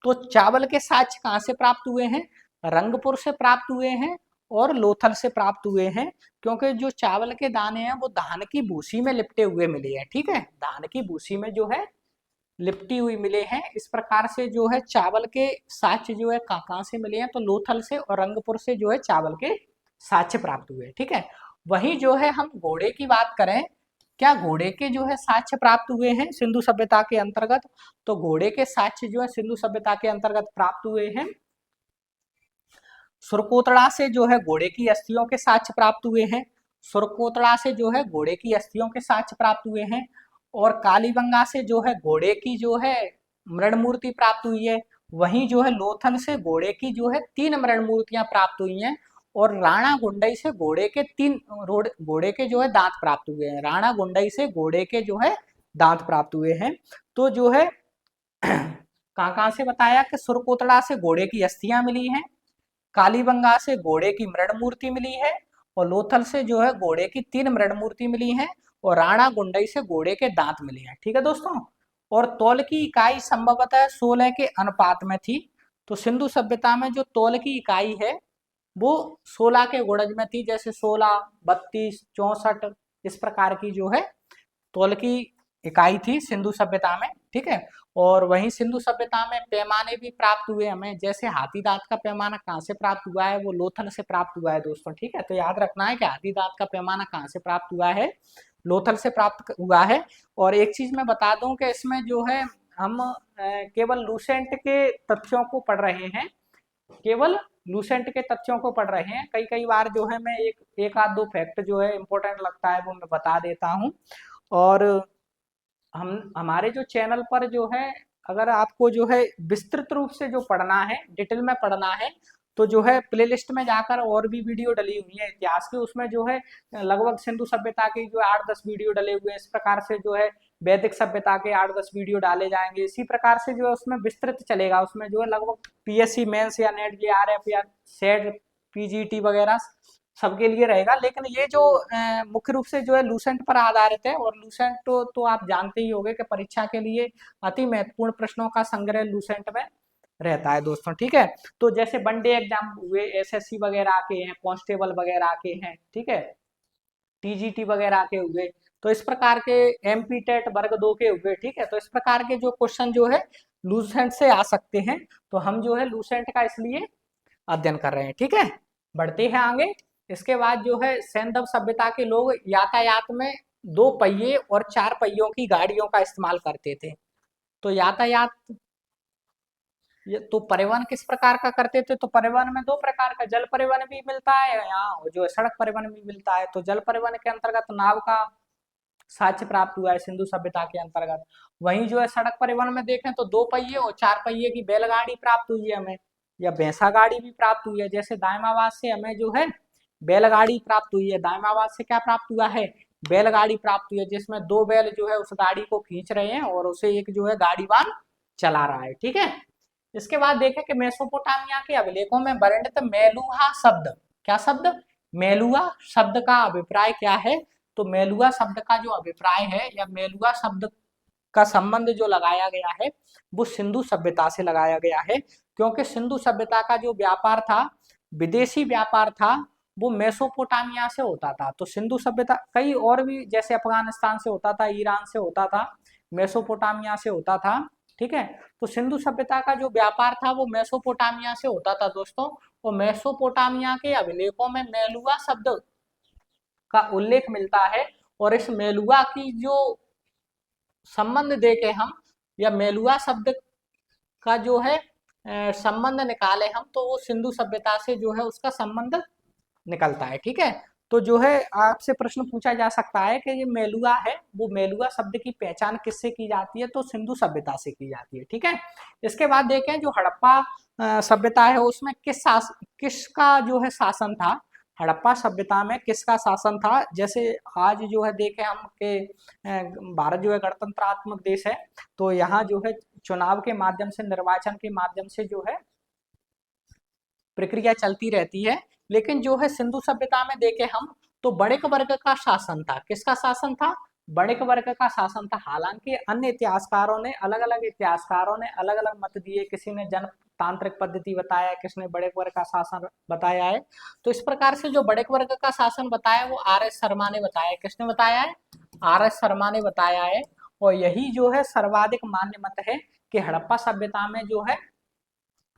तो चावल के साक्ष्य कहाँ से प्राप्त हुए हैं? रंगपुर से प्राप्त हुए हैं और लोथल से प्राप्त हुए हैं। क्योंकि जो चावल के दाने हैं वो धान की भूसी में लिपटे हुए मिले हैं, ठीक है। धान की भूसी में जो है लिपटी हुई मिले हैं। इस प्रकार से जो है चावल के साक्ष्य जो है कहाँ से मिले हैं? तो लोथल से और रंगपुर से जो है चावल के साक्ष्य प्राप्त हुए, ठीक है। वहीं जो है हम घोड़े की बात करें, क्या घोड़े के जो है साक्ष्य प्राप्त हुए हैं सिंधु सभ्यता के अंतर्गत? तो घोड़े के साक्ष्य जो है सिंधु सभ्यता के अंतर्गत प्राप्त हुए हैं। सुरकोतड़ा से जो है घोड़े की अस्थियों के साक्ष्य प्राप्त हुए हैं। सुरकोतड़ा से जो है घोड़े की अस्थियों के साक्ष्य प्राप्त हुए हैं। और कालीबंगा से जो है घोड़े की जो है मृण मूर्ति प्राप्त हुई है। वहीं जो है लोथल से घोड़े की जो है 3 मृण मूर्तियां प्राप्त हुई हैं। और राणा गुंडई से घोड़े के जो है दांत प्राप्त हुए हैं। राणा गुंडई से घोड़े के जो है दांत प्राप्त हुए हैं। तो जो है कहाँ से बताया कि सुरकोतड़ा से घोड़े की अस्थियां मिली हैं, कालीबंगा से घोड़े की मृण मूर्ति मिली है, और लोथल से जो है घोड़े की 3 मृण मूर्ति मिली है, और राणा गुंडई से घोड़े के दांत मिले हैं, ठीक है दोस्तों। और तौल की इकाई संभवतः 16 के अनुपात में थी। तो सिंधु सभ्यता में जो तौल की इकाई है वो 16 के गुणज में थी। जैसे 16, 32, 64 इस प्रकार की जो है तौल की इकाई थी सिंधु सभ्यता में, ठीक है। और वहीं सिंधु सभ्यता में पैमाने भी प्राप्त हुए हमें। जैसे हाथी दांत का पैमाना कहाँ से प्राप्त हुआ है? वो लोथल से प्राप्त हुआ है दोस्तों, ठीक है। तो याद रखना है कि हाथी दांत का पैमाना कहाँ से प्राप्त हुआ है? लोथल से प्राप्त हुआ है। और एक चीज मैं बता दूं कि इसमें जो है हम केवल लूसेंट के तथ्यों को पढ़ रहे हैं, केवल लूसेंट के तथ्यों को पढ़ रहे हैं। कई कई बार जो है मैं एक आध दो फैक्ट जो है इंपॉर्टेंट लगता है वो मैं बता देता हूँ। और हम हमारे जो चैनल पर जो है, अगर आपको जो है विस्तृत रूप से जो पढ़ना है, डिटेल में पढ़ना है, तो जो है प्लेलिस्ट में जाकर और भी वीडियो डली हुई है इतिहास की। उसमें जो है लगभग सिंधु सभ्यता के जो 8-10 वीडियो डले हुए हैं। इस प्रकार से जो है वैदिक सभ्यता के 8-10 वीडियो डाले जाएंगे। इसी प्रकार से जो है उसमें विस्तृत चलेगा। उसमें जो है लगभग पीएससी मेंस या नेट जेआरएफ या सेट पीजीटी वगैरह सबके लिए रहेगा। लेकिन ये जो मुख्य रूप से जो है लूसेंट पर आधारित है। और लूसेंट तो आप जानते ही होंगे कि परीक्षा के लिए अति महत्वपूर्ण प्रश्नों का संग्रह लूसेंट में रहता है दोस्तों, ठीक है। तो जैसे वनडे एग्जाम हुए, एसएससी वगैरह के हैं, कांस्टेबल वगैरह के हैं, ठीक है, टीजीटी वगैरह के हुए, तो इस प्रकार के एमपी टेट वर्ग 2 के हुए, ठीक है। तो इस प्रकार के जो क्वेश्चन जो है लूसेंट से आ सकते हैं। तो हम जो है लूसेंट का इसलिए अध्ययन कर रहे हैं, ठीक है। बढ़ते हैं आगे। इसके बाद जो है सैंधव सभ्यता के लोग यातायात में 2 पहिए और 4 पहियों की गाड़ियों का इस्तेमाल करते थे। तो यातायात तो परिवहन किस प्रकार का करते थे? तो परिवहन में 2 प्रकार का, जल परिवहन भी मिलता है यहाँ, जो है सड़क परिवहन भी मिलता है। तो जल परिवहन के अंतर्गत नाव का साक्ष्य प्राप्त हुआ है सिंधु सभ्यता के अंतर्गत। वहीं जो है सड़क परिवहन में देखें तो 2 पहिए और 4 पहिए की बैलगाड़ी प्राप्त हुई है हमें, या भैंसा गाड़ी भी प्राप्त हुई है। जैसे दाइमाबाद से हमें जो है बैलगाड़ी प्राप्त हुई है। दाइमाबाद से क्या प्राप्त हुआ है? बैलगाड़ी प्राप्त हुई है, जिसमें 2 बैल जो है उस गाड़ी को खींच रहे हैं और उसे एक जो है गाड़ीवान चला रहा है, ठीक है। इसके बाद देखें कि मेसोपोटामिया के अभिलेखों में वर्णित मेलुहा शब्द, क्या शब्द? मेलुआ शब्द का अभिप्राय क्या है? तो मेलुआ शब्द का जो अभिप्राय है या मेलुआ शब्द का संबंध जो लगाया गया है वो सिंधु सभ्यता से लगाया गया है। क्योंकि सिंधु सभ्यता का जो व्यापार था विदेशी व्यापार था, वो मेसोपोटामिया से होता था। तो सिंधु सभ्यता कई और भी, जैसे अफगानिस्तान से होता था, ईरान से होता था, मेसोपोटामिया से होता था। ठीक है, तो सिंधु सभ्यता का जो व्यापार था वो मेसोपोटामिया से होता था दोस्तों। और मेसोपोटामिया के अभिलेखों में मेलुआ शब्द का उल्लेख मिलता है। और इस मेलुआ की जो संबंध देके हम, या मेलुआ शब्द का जो है संबंध निकाले हम, तो वो सिंधु सभ्यता से जो है उसका संबंध निकलता है। ठीक है, तो जो है आपसे प्रश्न पूछा जा सकता है कि ये मेलुआ है, वो मेलुआ शब्द की पहचान किससे की जाती है, तो सिंधु सभ्यता से की जाती है। ठीक है, इसके बाद देखें जो हड़प्पा सभ्यता है उसमें किसका जो है शासन था। हड़प्पा सभ्यता में किसका शासन था। जैसे आज जो है देखें हम कि भारत जो है गणतंत्रात्मक देश है, तो यहाँ जो है चुनाव के माध्यम से, निर्वाचन के माध्यम से जो है प्रक्रिया चलती रहती है। लेकिन जो है सिंधु सभ्यता में देखें हम, तो बड़े वर्ग का शासन था। किसका शासन था, बड़े वर्ग का शासन था। हालांकि अन्य इतिहासकारों ने, अलग अलग मत दिए। किसी ने जनतांत्रिक पद्धति बताया, किसने बड़े वर्ग का शासन बताया है। तो इस प्रकार से जो बड़े वर्ग का शासन बताया वो आर एस शर्मा ने बताया। किसने बताया है, आर एस शर्मा ने बताया है। और यही जो है सर्वाधिक मान्य मत है कि हड़प्पा सभ्यता में जो है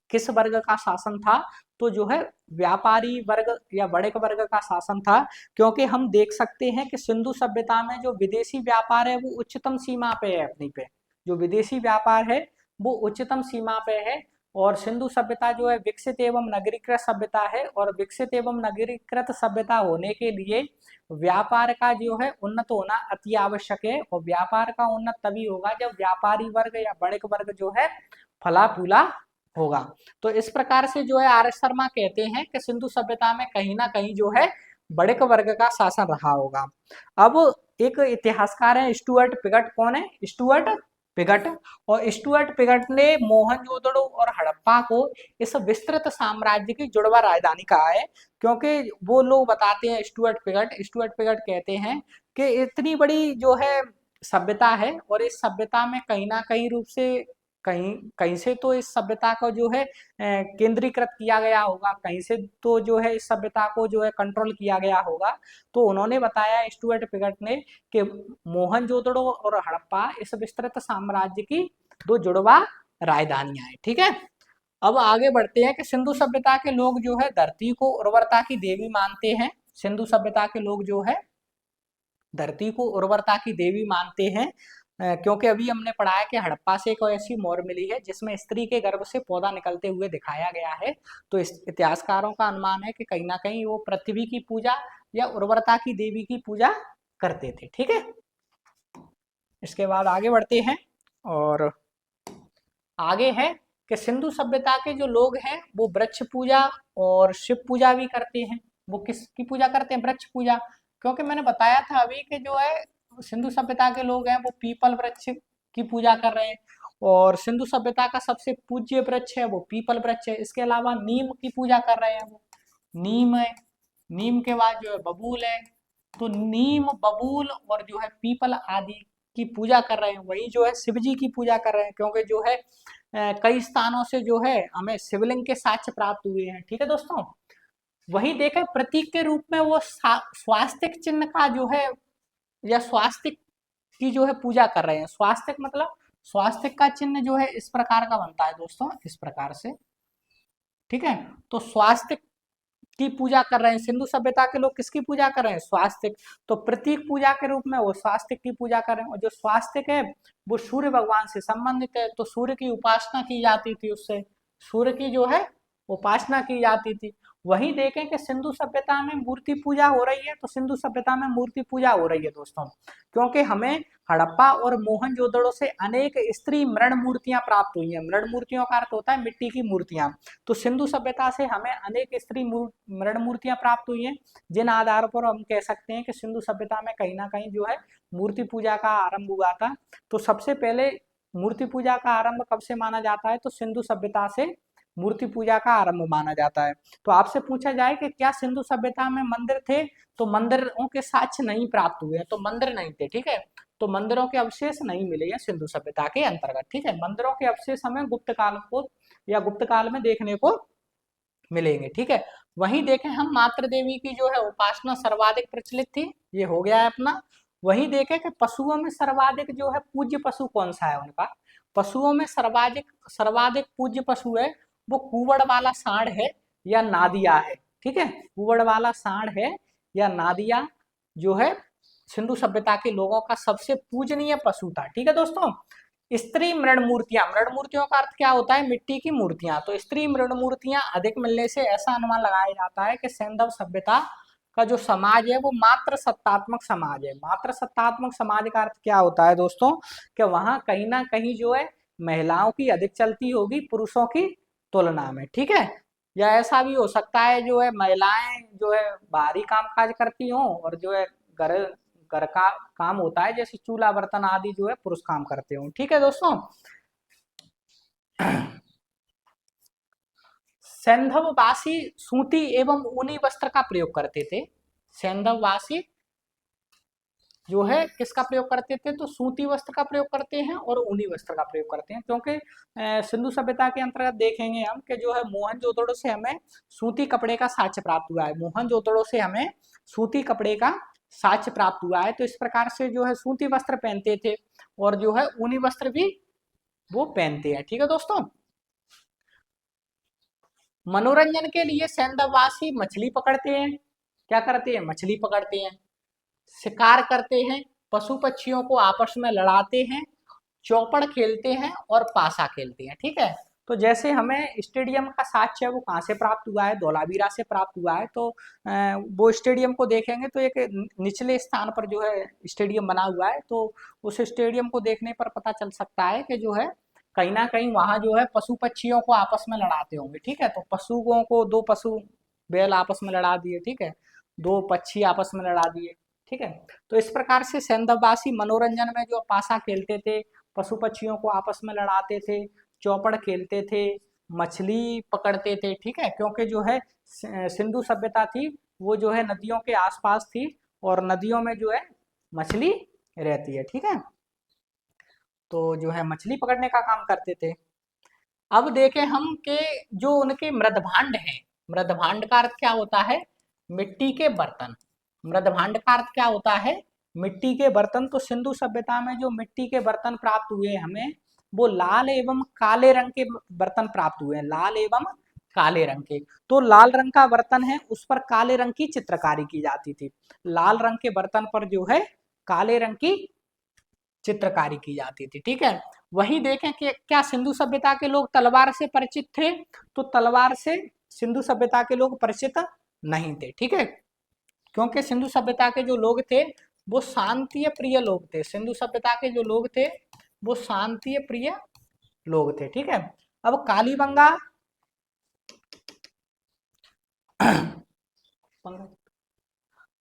किस वर्ग का शासन था, तो जो है व्यापारी वर्ग या बड़े वर्ग का शासन था। क्योंकि हम देख सकते हैं कि सिंधु सभ्यता में जो विदेशी व्यापार है वो उच्चतम सीमा पे है अपनी पे। जो विदेशी व्यापार है वो उच्चतम सीमा पे है। और सिंधु सभ्यता जो है विकसित एवं नगरीकृत सभ्यता है। और विकसित एवं नगरीकृत सभ्यता होने के लिए व्यापार का जो है उन्नत होना अति आवश्यक है। और व्यापार का उन्नत तभी होगा जब व्यापारी वर्ग या बड़े वर्ग जो है फला फूला होगा। तो इस प्रकार से जो है आर एस शर्मा कहते हैं कि सिंधु सभ्यता में कहीं ना कहीं जो है बड़े वर्ग का शासन रहा होगा। अब एक इतिहासकार है स्टुअर्ट पिगट। कौन है, स्टुअर्ट पिगट। और स्टुअर्ट पिगट ने मोहनजोदड़ो और हड़प्पा को इस विस्तृत साम्राज्य की जुड़वा राजधानी कहा है। क्योंकि वो लोग बताते हैं, स्टुअर्ट पिगट कहते हैं कि इतनी बड़ी जो है सभ्यता है, और इस सभ्यता में कहीं ना कहीं रूप से, कहीं कहीं से तो इस सभ्यता को जो है केंद्रीकृत किया गया होगा, कहीं से तो जो है इस सभ्यता को जो है कंट्रोल किया गया होगा। तो उन्होंने बताया, स्टुअर्ट पिगट ने, कि मोहनजोदड़ो और हड़प्पा इस विस्तृत साम्राज्य की दो जुड़वा राजधानियां हैं। ठीक है, अब आगे बढ़ते हैं कि सिंधु सभ्यता के लोग जो है धरती को उर्वरता की देवी मानते हैं। सिंधु सभ्यता के लोग जो है धरती को उर्वरता की देवी मानते हैं। क्योंकि अभी हमने पढ़ा है कि हड़प्पा से एक ऐसी मोहर मिली है जिसमें स्त्री के गर्भ से पौधा निकलते हुए दिखाया गया है। तो इस इतिहासकारों का अनुमान है कि कहीं ना कहीं वो पृथ्वी की पूजा या उर्वरता की देवी की पूजा करते थे। ठीक है, इसके बाद आगे बढ़ते हैं। और आगे है कि सिंधु सभ्यता के जो लोग हैं वो वृक्ष पूजा और शिव पूजा भी करते हैं। वो किसकी पूजा करते हैं, वृक्ष पूजा। क्योंकि मैंने बताया था अभी कि जो है सिंधु सभ्यता के लोग हैं वो पीपल वृक्ष की पूजा कर रहे हैं। और सिंधु सभ्यता का सबसे पूज्य वृक्ष है वो पीपल वृक्ष है। इसके अलावा नीम की पूजा कर रहे हैं वो, नीम है। नीम के बाद जो है बबूल है। तो नीम, बबूल और जो है पीपल आदि की पूजा कर रहे हैं। वही जो है शिव जी की पूजा कर रहे हैं, क्योंकि जो है कई स्थानों से जो है हमें शिवलिंग के साक्ष्य प्राप्त हुए हैं। ठीक है दोस्तों, वही देखें प्रतीक के रूप में वो स्वास्तिक चिन्ह का जो है, या स्वास्तिक की जो है पूजा कर रहे हैं। स्वास्तिक मतलब, स्वास्तिक का चिन्ह जो है इस प्रकार का बनता है दोस्तों, इस प्रकार से। ठीक है, तो स्वास्तिक की पूजा कर रहे हैं। सिंधु सभ्यता के लोग किसकी पूजा कर रहे हैं, स्वास्तिक। तो प्रतीक पूजा के रूप में वो स्वास्तिक की पूजा कर रहे हैं। और जो स्वास्तिक है वो सूर्य भगवान से संबंधित है। तो सूर्य की उपासना की जाती थी, उससे सूर्य की जो है उपासना की जाती थी। वहीं देखें कि सिंधु सभ्यता में मूर्ति पूजा हो रही है। तो सिंधु सभ्यता में मूर्ति पूजा हो रही है दोस्तों, क्योंकि हमें हड़प्पा और मोहनजोदड़ो से अनेक स्त्री मृण मूर्तियां प्राप्त हुई हैं। मृण मूर्तियों का अर्थ होता है मिट्टी की मूर्तियां। तो सिंधु सभ्यता से हमें अनेक स्त्री मृण मूर्तियां प्राप्त हुई हैं, जिन आधार पर हम कह सकते हैं कि सिंधु सभ्यता में कहीं ना कहीं जो है मूर्ति पूजा का आरंभ हुआ था। तो सबसे पहले मूर्ति पूजा का आरंभ कब से माना जाता है, तो सिंधु सभ्यता से मूर्ति पूजा का आरंभ माना जाता है। तो आपसे पूछा जाए कि क्या सिंधु सभ्यता में मंदिर थे, तो मंदिरों के साक्ष्य नहीं प्राप्त हुए हैं। तो मंदिर नहीं थे। ठीक है, तो मंदिरों के अवशेष नहीं मिले हैं सिंधु सभ्यता के अंतर्गत। ठीक है, मंदिरों के अवशेष हमें गुप्त काल को या गुप्त काल में देखने को मिलेंगे। ठीक है, वहीं देखें हम मातृ देवी की जो है उपासना सर्वाधिक प्रचलित थी, ये हो गया है अपना। वहीं देखें कि पशुओं में सर्वाधिक जो है पूज्य पशु कौन सा है उनका। पशुओं में सर्वाधिक सर्वाधिक पूज्य पशु है वो कुंवड़ वाला सांड है या नादिया है। ठीक है, कुंवड़ वाला सांड है या नादिया जो है सिंधु सभ्यता के लोगों का सबसे पूजनीय पशु था। ठीक है दोस्तों। स्त्री मृण मूर्तियां, मृण मूर्तियों का अर्थ क्या होता है, मिट्टी की मूर्तियां। तो स्त्री मृण मूर्तियां अधिक मिलने से ऐसा अनुमान लगाया जाता है कि सैंधव सभ्यता का जो समाज है वो मात्र सत्तात्मक समाज है। मात्र सत्तात्मक समाज का अर्थ क्या होता है दोस्तों, कि वहां कहीं ना कहीं जो है महिलाओं की अधिक चलती होगी पुरुषों की तुलना में। ठीक है, या ऐसा भी हो सकता है जो है महिलाएं जो है बाहरी काम काज करती हों और जो है घर घर का काम होता है जैसे चूल्हा बर्तन आदि जो है पुरुष काम करते हो। ठीक है दोस्तों। सैंधववासी सूती एवं ऊनी वस्त्र का प्रयोग करते थे। सैंधववासी जो है किसका प्रयोग करते थे, तो सूती वस्त्र का प्रयोग करते हैं और ऊनी वस्त्र का प्रयोग करते हैं। क्योंकि सिंधु सभ्यता के अंतर्गत देखेंगे हम कि जो है मोहनजोदड़ो से हमें सूती कपड़े का साक्ष्य प्राप्त हुआ है। मोहनजोदड़ो से हमें सूती कपड़े का साक्ष्य प्राप्त हुआ है। तो इस प्रकार से जो है सूती वस्त्र पहनते थे और जो है ऊनी वस्त्र भी वो पहनते हैं। ठीक है दोस्तों। मनोरंजन के लिए सैंधववासी मछली पकड़ते हैं। क्या करते हैं, मछली पकड़ते हैं, शिकार करते हैं, पशु पक्षियों को आपस में लड़ाते हैं, चौपड़ खेलते हैं और पासा खेलते हैं। ठीक है, तो जैसे हमें स्टेडियम का साक्ष्य है वो कहाँ से प्राप्त हुआ है, धौलावीरा से प्राप्त हुआ है। तो वो स्टेडियम को देखेंगे तो एक निचले स्थान पर जो है स्टेडियम बना हुआ है। तो उस स्टेडियम को देखने पर पता चल सकता है कि जो है कहीं ना कहीं वहां जो है पशु पक्षियों को आपस में लड़ाते होंगे। ठीक है, तो पशुओं को दो पशु बैल आपस में लड़ा दिए। ठीक है, दो पक्षी आपस में लड़ा दिए। ठीक है, तो इस प्रकार से सैंधववासी मनोरंजन में जो पासा खेलते थे, पशु पक्षियों को आपस में लड़ाते थे, चौपड़ खेलते थे, मछली पकड़ते थे। ठीक है, क्योंकि जो है सिंधु सभ्यता थी वो जो है नदियों के आसपास थी और नदियों में जो है मछली रहती है। ठीक है, तो जो है मछली पकड़ने का काम करते थे। अब देखें हम कि जो उनके मृदभांड हैं, मृदभांड का अर्थ क्या होता है, मिट्टी के बर्तन। मृदभांड का अर्थ क्या होता है, मिट्टी के बर्तन। तो सिंधु सभ्यता में जो मिट्टी के बर्तन प्राप्त हुए हमें वो लाल एवं काले रंग के बर्तन प्राप्त हुए हैं, लाल एवं काले रंग के। तो लाल रंग का बर्तन है उस पर काले रंग की चित्रकारी की जाती थी। लाल रंग के बर्तन पर जो है काले रंग की चित्रकारी की जाती थी। ठीक है, वहीं देखें कि क्या सिंधु सभ्यता के लोग तलवार से परिचित थे, तो तलवार से सिंधु सभ्यता के लोग परिचित नहीं थे। ठीक है, क्योंकि सिंधु सभ्यता के जो लोग थे वो शांति प्रिय लोग थे। सिंधु सभ्यता के जो लोग थे वो शांति प्रिय लोग थे। ठीक है, अब कालीबंगा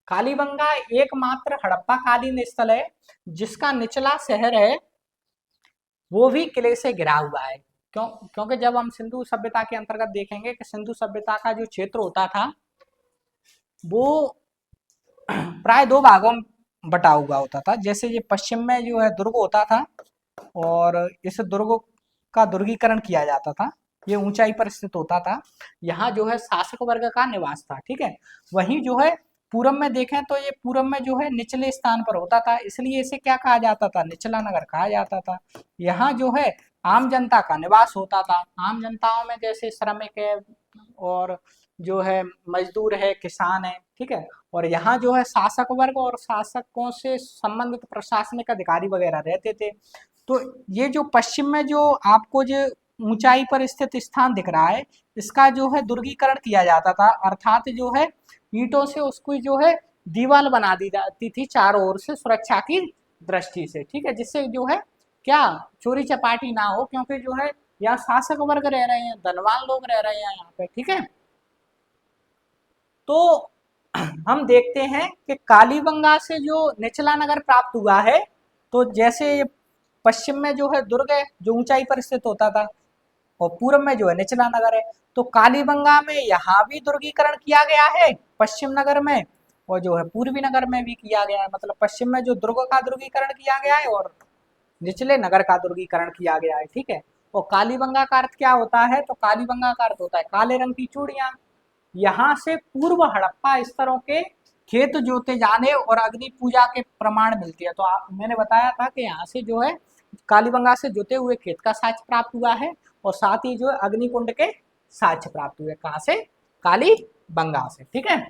कालीबंगा एकमात्र हड़प्पा कालीन स्थल है जिसका निचला शहर है वो भी किले से घिरा हुआ है। क्योंकि जब हम सिंधु सभ्यता के अंतर्गत देखेंगे कि सिंधु सभ्यता का जो क्षेत्र होता था वो प्राय दो भागों में बटा हुआ होता था। जैसे ये पश्चिम में जो है दुर्ग होता था और इस दुर्ग का दुर्गीकरण किया जाता था, ये ऊंचाई पर स्थित होता था, यहाँ जो है शासक वर्ग का निवास था। ठीक है, वहीं जो है पूरब में देखें तो ये पूरब में जो है निचले स्थान पर होता था, इसलिए इसे क्या कहा जाता था, निचला नगर कहा जाता था। यहाँ जो है आम जनता का निवास होता था। आम जनताओं में जैसे श्रमिक है और जो है मजदूर है, किसान है। ठीक है, और यहाँ जो है शासक वर्ग और शासकों से संबंधित प्रशासनिक अधिकारी वगैरह रहते थे। तो ये जो पश्चिम में जो आपको जो ऊंचाई पर स्थित स्थान दिख रहा है इसका जो है दुर्गीकरण किया जाता था, अर्थात जो है ईंटों से उसको जो है दीवार बना दी जाती थी चारों ओर से सुरक्षा की दृष्टि से। ठीक है, जिससे जो है क्या चोरी चपाटी ना हो, क्योंकि जो है यहाँ शासक वर्ग रह रहे हैं, धनवान लोग रह रहे हैं यहाँ पे। ठीक है, तो हम देखते हैं कि कालीबंगा से जो निचला नगर प्राप्त हुआ है, तो जैसे पश्चिम में जो है दुर्ग है जो ऊंचाई पर स्थित होता था और पूर्व में जो है निचला नगर है, तो कालीबंगा में यहाँ भी दुर्गीकरण किया गया है पश्चिम नगर में और जो है पूर्वी नगर में भी किया गया है। मतलब पश्चिम में जो दुर्ग का दुर्गीकरण किया गया है और निचले नगर का दुर्गीकरण किया गया है। ठीक है, और कालीबंगा का अर्थ क्या होता है, तो कालीबंगा का अर्थ होता है काले रंग की चूड़ियां। यहाँ से पूर्व हड़प्पा स्तरों के खेत जोते जाने और अग्नि पूजा के प्रमाण मिलते हैं। तो मैंने बताया था कि यहाँ से जो है कालीबंगा से जुते हुए खेत का साक्ष्य प्राप्त हुआ है और साथ ही जो है अग्निकुंड के साक्ष्य प्राप्त हुए। कहाँ से? कालीबंगा से। ठीक है,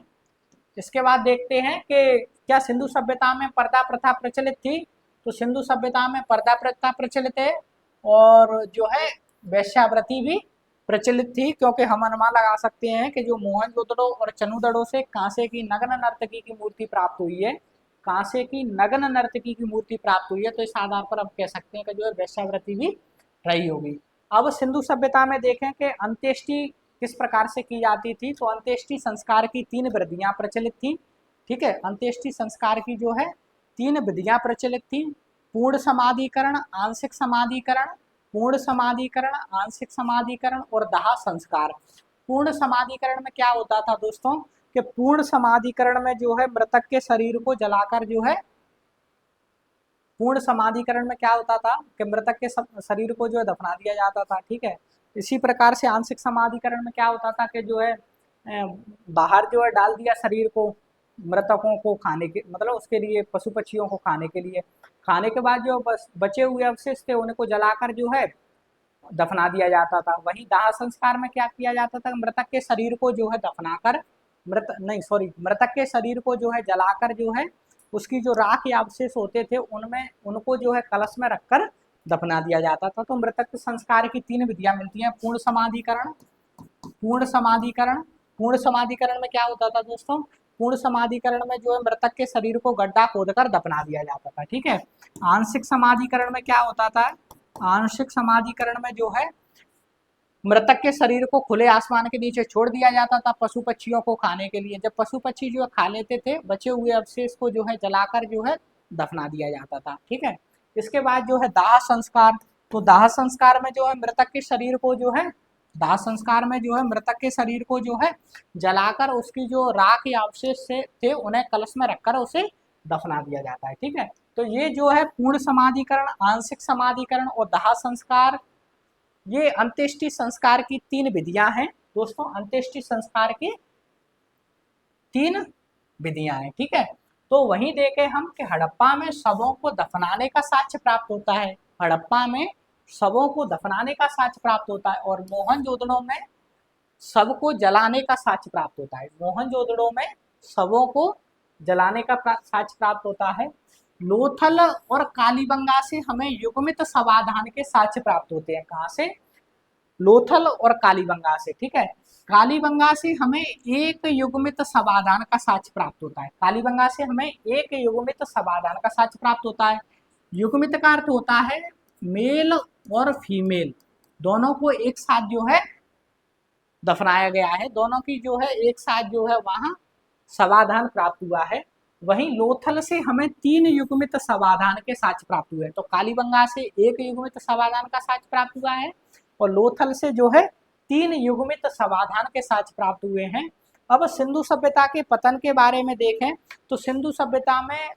इसके बाद देखते हैं कि क्या सिंधु सभ्यता में पर्दा प्रथा प्रचलित थी। तो सिंधु सभ्यता में पर्दा प्रथा प्रचलित है और जो है वैश्यावृत्ति भी प्रचलित थी, क्योंकि हम अनुमान लगा सकते हैं कि जो मोहनजोदड़ो और चनुदड़ो से कांसे की नग्न नर्तकी की मूर्ति प्राप्त हुई है, कांसे की नग्न नर्तकी की मूर्ति प्राप्त हुई है, तो इस आधार पर अब कह सकते हैं कि जो है वैश्यावृत्ति भी रही होगी। अब सिंधु सभ्यता में देखें कि अंत्येष्टि किस प्रकार से की जाती थी। तो अंत्येष्टि संस्कार की 3 विधियां प्रचलित थी। ठीक है, अंत्येष्टि संस्कार की जो है 3 विधियां प्रचलित थी। पूर्ण समाधिकरण, आंशिक समाधिकरण, पूर्ण समाधिकरण, आंशिक समाधिकरण और दाह संस्कार। पूर्ण समाधिकरण में क्या होता था दोस्तों कि पूर्ण समाधिकरण में जो है मृतक के शरीर को जलाकर जो है, पूर्ण समाधिकरण में क्या होता था कि मृतक के शरीर को जो है दफना दिया जाता था। ठीक है, इसी प्रकार से आंशिक समाधिकरण में क्या होता था कि जो है बाहर जो है डाल दिया शरीर को मृतकों को खाने के, मतलब उसके लिए पशु पक्षियों को खाने के लिए। खाने के बाद जो बचे हुए अवशेष थे उनको जलाकर जो है दफना दिया जाता था। वहीं दाह संस्कार में क्या किया जाता था, मृतक के शरीर को जो है दफनाकर, मृतक के शरीर को जो है जलाकर जो है उसकी जो राख या अवशेष होते थे उनमें उनको जो है कलश में रखकर दफना दिया जाता था। तो मृतक संस्कार की 3 विधियां मिलती हैं, पूर्ण समाधिकरण, पूर्ण समाधिकरण। पूर्ण समाधिकरण में क्या होता था दोस्तों, पूर्ण समाधिकरण में जो है मृतक के शरीर को गड्ढा खोदकर दफना दिया जाता था। ठीक है, आंशिक समाधिकरण में क्या होता था, आंशिक समाधिकरण में जो है मृतक के शरीर को खुले आसमान के नीचे छोड़ दिया जाता था पशु पक्षियों को खाने के लिए। जब पशु पक्षी जो है खा लेते थे, बचे हुए अवशेष को जो है जलाकर जो है दफना दिया जाता था। ठीक है, इसके बाद जो है दाह संस्कार। तो दाह संस्कार में जो है मृतक के शरीर को जो है, दाह संस्कार में जो है मृतक के शरीर को जो है जलाकर उसकी जो राख या अवशेष से थे उन्हें कलश में रखकर उसे दफना दिया जाता है। ठीक है, तो ये जो है पूर्ण समाधिकरण, आंशिक समाधिकरण और दाह संस्कार, ये अंत्येष्टि संस्कार की 3 विधियां हैं दोस्तों। अंत्येष्टि संस्कार की 3 विधियां हैं। ठीक है, तो वहीं देखे हम कि हड़प्पा में शवों को दफनाने का साक्ष्य प्राप्त होता है। हड़प्पा में शवों को दफनाने का साक्ष्य प्राप्त होता है और मोहनजोदड़ो में शव को जलाने का साक्ष्य प्राप्त होता है। मोहनजोदड़ो में शवों को जलाने का साक्ष्य प्राप्त होता है। लोथल और कालीबंगा से हमें युग्मित समाधान के साक्ष्य प्राप्त होते हैं। कहाँ से? लोथल और कालीबंगा से। ठीक है, कालीबंगा से हमें एक युग्मित समाधान का साक्ष्य प्राप्त होता है। कालीबंगा से हमें एक युग्मित समाधान का साक्ष्य प्राप्त होता है। युग्मित का अर्थ होता है मेल और फीमेल दोनों को एक साथ जो है दफनाया गया है, दोनों की जो है एक साथ जो है वहां समाधान प्राप्त हुआ है। वहीं लोथल से हमें 3 युग्मित समाधान के साक्ष्य प्राप्त हुए। तो कालीबंगा से एक युग्मित समाधान का साक्ष्य प्राप्त हुआ है और लोथल से जो है 3 युग्मित समाधान के साक्ष्य प्राप्त हुए हैं। अब सिंधु सभ्यता के पतन के बारे में देखें तो सिंधु सभ्यता में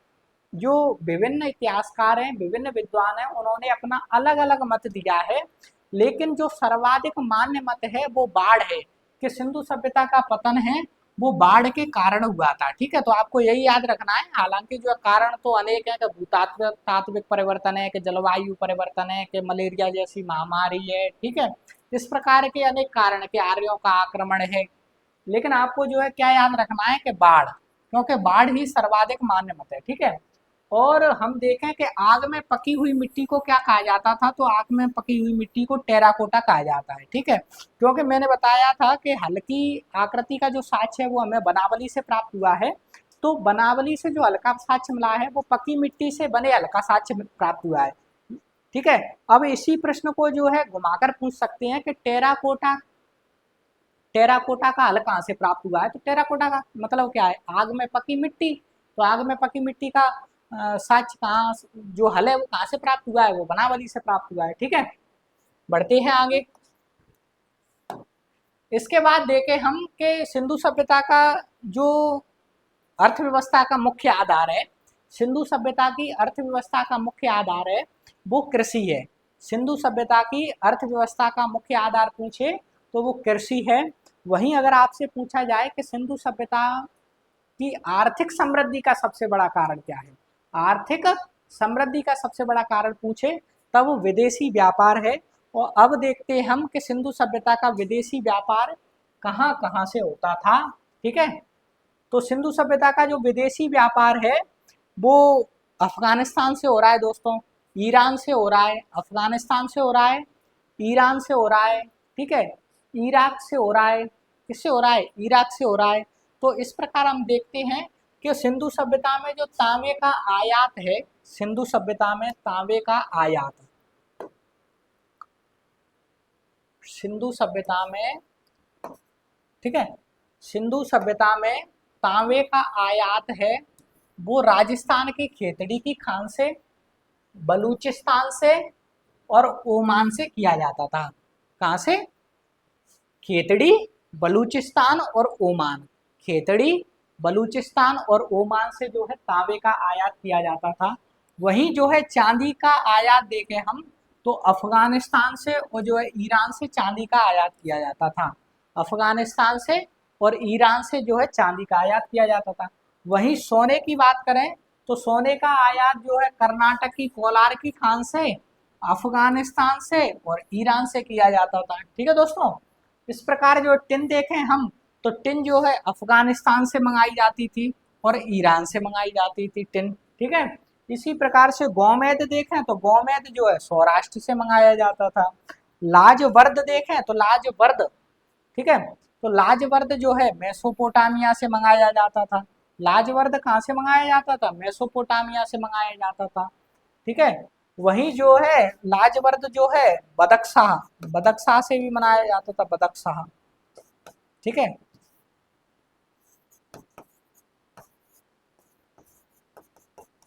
जो विभिन्न इतिहासकार हैं, विभिन्न विद्वान हैं, उन्होंने अपना अलग अलग मत दिया है, लेकिन जो सर्वाधिक मान्य मत है वो बाढ़ है कि सिंधु सभ्यता का पतन है वो बाढ़ के कारण हुआ था। ठीक है, तो आपको यही याद रखना है। हालांकि जो कारण तो अनेक है कि भूतात्विक परिवर्तन है, कि जलवायु परिवर्तन है, कि मलेरिया जैसी महामारी है। ठीक है, इस प्रकार के अनेक कारण के आर्यों का आक्रमण है, लेकिन आपको जो है क्या याद रखना है कि बाढ़, क्योंकि बाढ़ ही सर्वाधिक मान्य मत है। ठीक है, और हम देखें कि आग में पकी हुई मिट्टी को क्या कहा जाता था, तो आग में पकी हुई मिट्टी को टेराकोटा कहा जाता है। ठीक है, क्योंकि मैंने बताया था कि हल्की आकृति का जो साक्ष्य है वो हमें बनावली से प्राप्त हुआ है। तो बनावली से जो हल्का साक्ष्य मिला है वो पकी मिट्टी से बने हल्का साक्ष्य प्राप्त हुआ है। ठीक है, अब इसी प्रश्न को जो है घुमाकर पूछ सकते हैं कि टेराकोटा का हल कहाँ से प्राप्त हुआ है। तो टेराकोटा का मतलब क्या है, आग में पकी मिट्टी। तो आग में पकी मिट्टी का साक्ष्य कहाँ, जो हल है वो कहाँ से प्राप्त हुआ है, वो बनावली से प्राप्त हुआ है। ठीक है, बढ़ते हैं आगे। इसके बाद देखें हम कि सिंधु सभ्यता का जो अर्थव्यवस्था का मुख्य आधार है, सिंधु सभ्यता की अर्थव्यवस्था का मुख्य आधार है वो कृषि है। सिंधु सभ्यता की अर्थव्यवस्था का मुख्य आधार पूछे तो वो कृषि है। वहीं अगर आपसे पूछा जाए कि सिंधु सभ्यता की आर्थिक समृद्धि का सबसे बड़ा कारण क्या है, आर्थिक समृद्धि का सबसे बड़ा कारण पूछे तब विदेशी व्यापार है। और अब देखते हैं हम कि सिंधु सभ्यता का विदेशी व्यापार कहाँ कहाँ से होता था। ठीक है, तो सिंधु सभ्यता का जो विदेशी व्यापार है वो अफगानिस्तान से हो रहा है दोस्तों, ईरान से हो रहा है, अफगानिस्तान से हो रहा है, ईरान से हो रहा है, ठीक है, इराक से हो रहा है, किससे हो रहा है, इराक से हो रहा है। तो इस प्रकार हम देखते हैं कि सिंधु सभ्यता में जो तांबे का आयात है, सिंधु सभ्यता में तांबे का आयात, सिंधु सभ्यता में, ठीक है, सिंधु सभ्यता में तांबे का आयात है वो राजस्थान की खेतड़ी की खान से, बलूचिस्तान से और ओमान से किया जाता था। कहाँ से, खेतड़ी, बलूचिस्तान और ओमान, खेतड़ी, बलूचिस्तान और ओमान से जो है तांबे का आयात किया जाता था। वहीं जो है चांदी का आयात देखें हम तो अफगानिस्तान से और जो है ईरान से चांदी का आयात किया जाता था, अफगानिस्तान से और ईरान से जो है चांदी का आयात किया जाता था। वहीं सोने की बात करें तो सोने का आयात जो है कर्नाटक की कोलार की खान से, अफगानिस्तान से और ईरान से किया जाता था। ठीक है दोस्तों, इस प्रकार जो टिन देखें हम तो टिन जो है अफगानिस्तान से मंगाई जाती थी और ईरान से मंगाई जाती थी टिन। ठीक है, इसी प्रकार से गोमेद देखें तो गोमेद जो है सौराष्ट्र से मंगाया जाता था। लाजवर्द देखें तो लाजवर्द, ठीक है, तो लाजवर्द जो है मेसोपोटामिया से मंगाया जाता था। लाजवर्द कहाँ से मंगाया जाता था, मेसोपोटामिया से मंगाया जाता था। ठीक है, वही जो है लाजवर्द जो है बदख्शाह, बदख्शाह से भी मनाया जाता था, बदख्शाह। ठीक है,